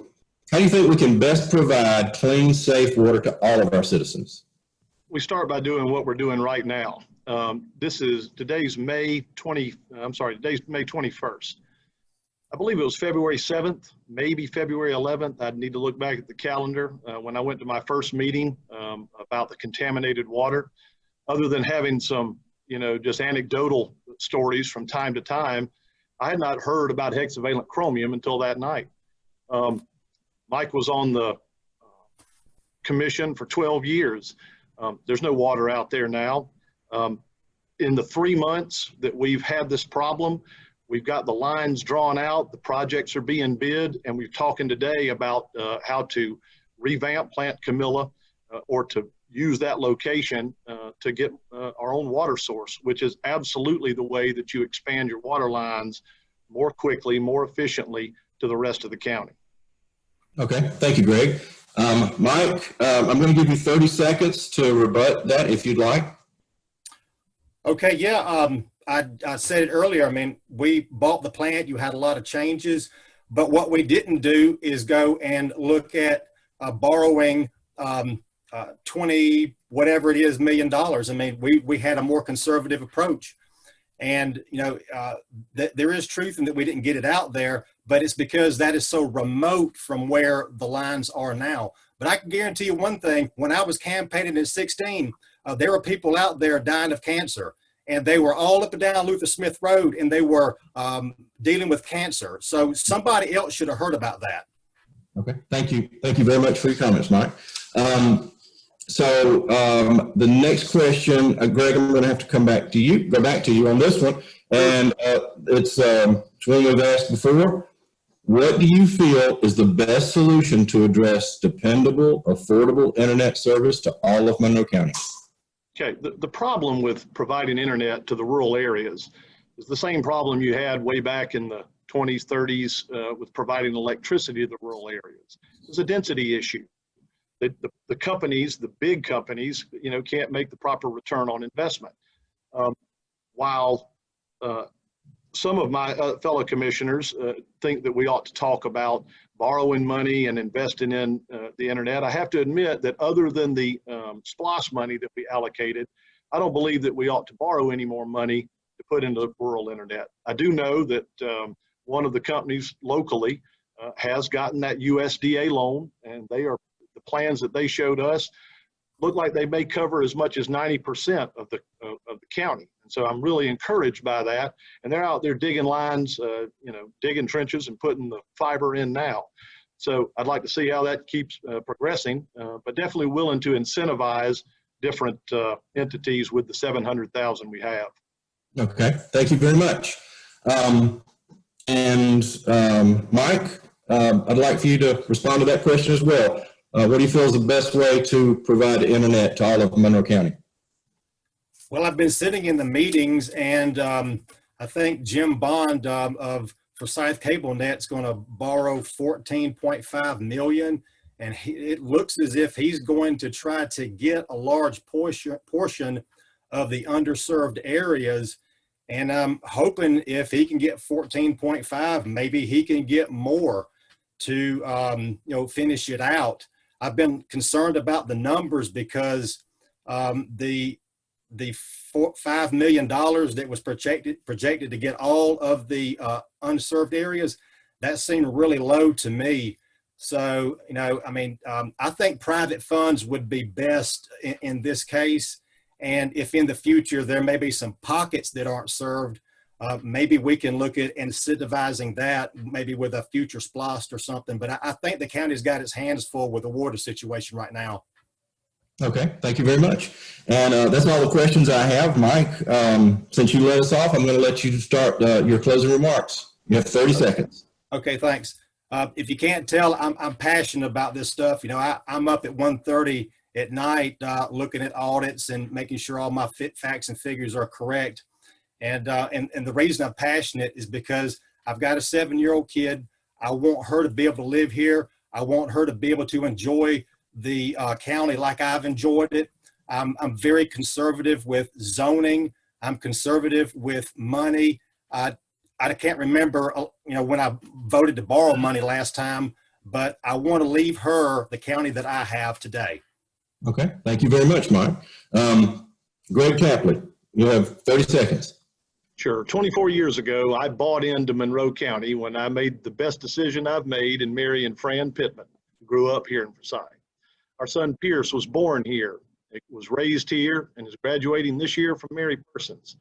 do you think we can best provide clean, safe water to all of our citizens? We start by doing what we're doing right now. Today's May 21st. I believe it was February 7th, maybe February 11th. I'd need to look back at the calendar when I went to my first meeting about the contaminated water. Other than having some, just anecdotal stories from time to time, I had not heard about hexavalent chromium until that night. Mike was on the commission for 12 years. There's no water out there now. In the 3 months that we've had this problem, we've got the lines drawn out, the projects are being bid, and we're talking today about how to revamp Plant Camilla or to use that location to get our own water source, which is absolutely the way that you expand your water lines more quickly, more efficiently to the rest of the county. Okay, thank you, Greg. Mike, I'm going to give you 30 seconds to rebut that if you'd like. Okay, yeah, I said it earlier. I mean, we bought the plant, you had a lot of changes, but what we didn't do is go and look at borrowing 20, whatever it is, $1 million. I mean, we had a more conservative approach. And, there is truth in that we didn't get it out there, but it's because that is so remote from where the lines are now. But I can guarantee you one thing, when I was campaigning at 16, there were people out there dying of cancer, and they were all up and down Luther Smith Road, and they were dealing with cancer. So somebody else should have heard about that. Okay, thank you. Thank you very much for your comments, Mike. The next question, Greg, I'm going to have to go back to you on this one. And it's one we've asked before. What do you feel is the best solution to address dependable, affordable internet service to all of Monroe County? Okay, the problem with providing internet to the rural areas is the same problem you had way back in the 20s, 30s with providing electricity to the rural areas. It's a density issue. The companies, the big companies, can't make the proper return on investment. While some of my fellow commissioners think that we ought to talk about borrowing money and investing in the internet. I have to admit that other than the SPLOST money that we allocated, I don't believe that we ought to borrow any more money to put into the rural internet. I do know that one of the companies locally has gotten that USDA loan, and the plans that they showed us look like they may cover as much as 90% of the county. And so I'm really encouraged by that. And they're out there digging lines, digging trenches and putting the fiber in now. So I'd like to see how that keeps progressing, but definitely willing to incentivize different entities with the 700,000 we have. Okay, thank you very much. Mike, I'd like for you to respond to that question as well. What do you feel is the best way to provide internet to all of Monroe County? Well, I've been sitting in the meetings, and I think Jim Bond of Forsyth Cable Net's going to borrow $14.5 million, and it looks as if he's going to try to get a large portion of the underserved areas. And I'm hoping if he can get 14.5, maybe he can get more to finish it out. I've been concerned about the numbers because the $5 million that was projected to get all of the unserved areas, that seemed really low to me. So, I think private funds would be best in this case. And if in the future there may be some pockets that aren't served, maybe we can look at incentivizing that, maybe with a future SPLOST or something. But I think the county's got its hands full with the water situation right now. Okay, thank you very much. And that's all the questions I have. Mike, since you let us off, I'm going to let you start your closing remarks. You have 30 seconds. Okay, thanks. If you can't tell, I'm passionate about this stuff. I'm up at 1:30 at night looking at audits and making sure all my facts and figures are correct. And the reason I'm passionate is because I've got a 7-year-old kid. I want her to be able to live here. I want her to be able to enjoy the county like I've enjoyed it. I'm very conservative with zoning. I'm conservative with money. I can't remember, when I voted to borrow money last time, but I want to leave her the county that I have today. Okay, thank you very much, Mike. Greg Tapley, you have 30 seconds. Sure. 24 years ago, I bought into Monroe County when I made the best decision I've made in marrying Fran Pittman, who grew up here in Forsyth. Our son Pierce was born here, was raised here, and is graduating this year from Mary Persons.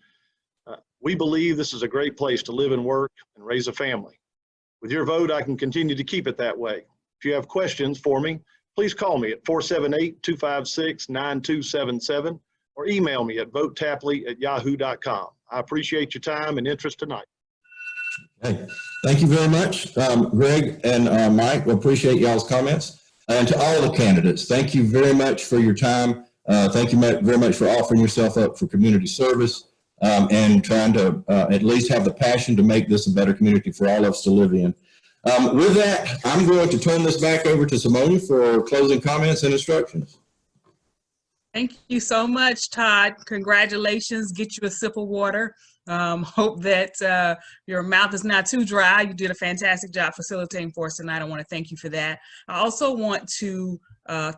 We believe this is a great place to live and work and raise a family. With your vote, I can continue to keep it that way. If you have questions for me, please call me at 478-256-9277 or email me at votetapley@yahoo.com. I appreciate your time and interest tonight. Hey, thank you very much, Greg and Mike. We appreciate y'all's comments. And to all the candidates, thank you very much for your time. Thank you very much for offering yourself up for community service and trying to at least have the passion to make this a better community for all of us to live in. With that, I'm going to turn this back over to Simone for closing comments and instructions. Thank you so much, Todd. Congratulations. Get you a sip of water. Hope that your mouth is not too dry. You did a fantastic job facilitating for us tonight. I want to thank you for that. I also want to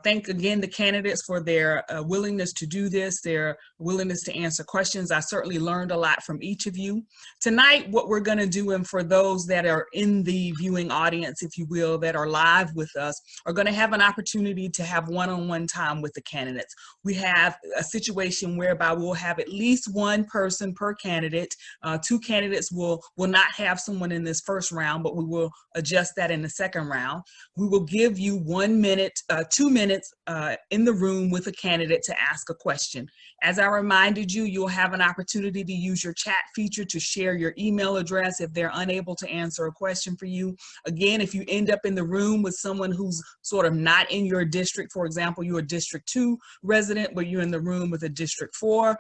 thank again the candidates for their willingness to do this, their willingness to answer questions. I certainly learned a lot from each of you. Tonight, what we're going to do, and for those that are in the viewing audience, if you will, that are live with us, are going to have an opportunity to have one-on-one time with the candidates. We have a situation whereby we'll have at least one person per candidate. 2 candidates will not have someone in this first round, but we will adjust that in the second round. We will give you 1 minute, 2 minutes in the room with a candidate to ask a question. As I reminded you, you'll have an opportunity to use your chat feature to share your email address if they're unable to answer a question for you. Again, if you end up in the room with someone who's sort of not in your district, for example, you're a District 2 resident, but you're in the room with a District 4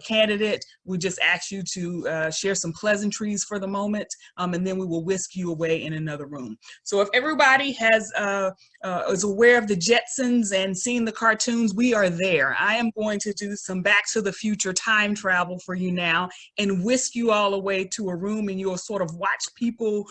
candidate, we just ask you to share some pleasantries for the moment, and then we will whisk you away in another room. So if everybody is aware of the Jetsons friends and seen the cartoons, we are there. I am going to do some Back to the Future time travel for you now and whisk you all away to a room, and you'll sort of watch people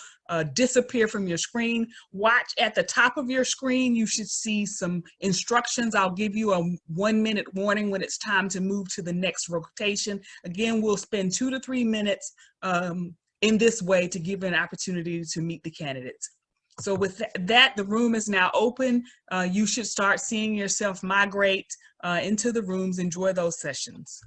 disappear from your screen. Watch at the top of your screen. You should see some instructions. I'll give you a 1-minute warning when it's time to move to the next rotation. Again, we'll spend 2 to 3 minutes in this way to give you an opportunity to meet the candidates. So with that, the room is now open. You should start seeing yourself migrate into the rooms. Enjoy those sessions.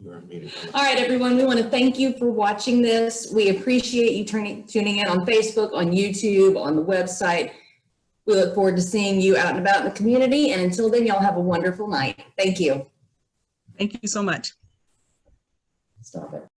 All right, everyone, we want to thank you for watching this. We appreciate you tuning in on Facebook, on YouTube, on the website. We look forward to seeing you out and about in the community. And until then, y'all have a wonderful night. Thank you. Thank you so much. Stop it.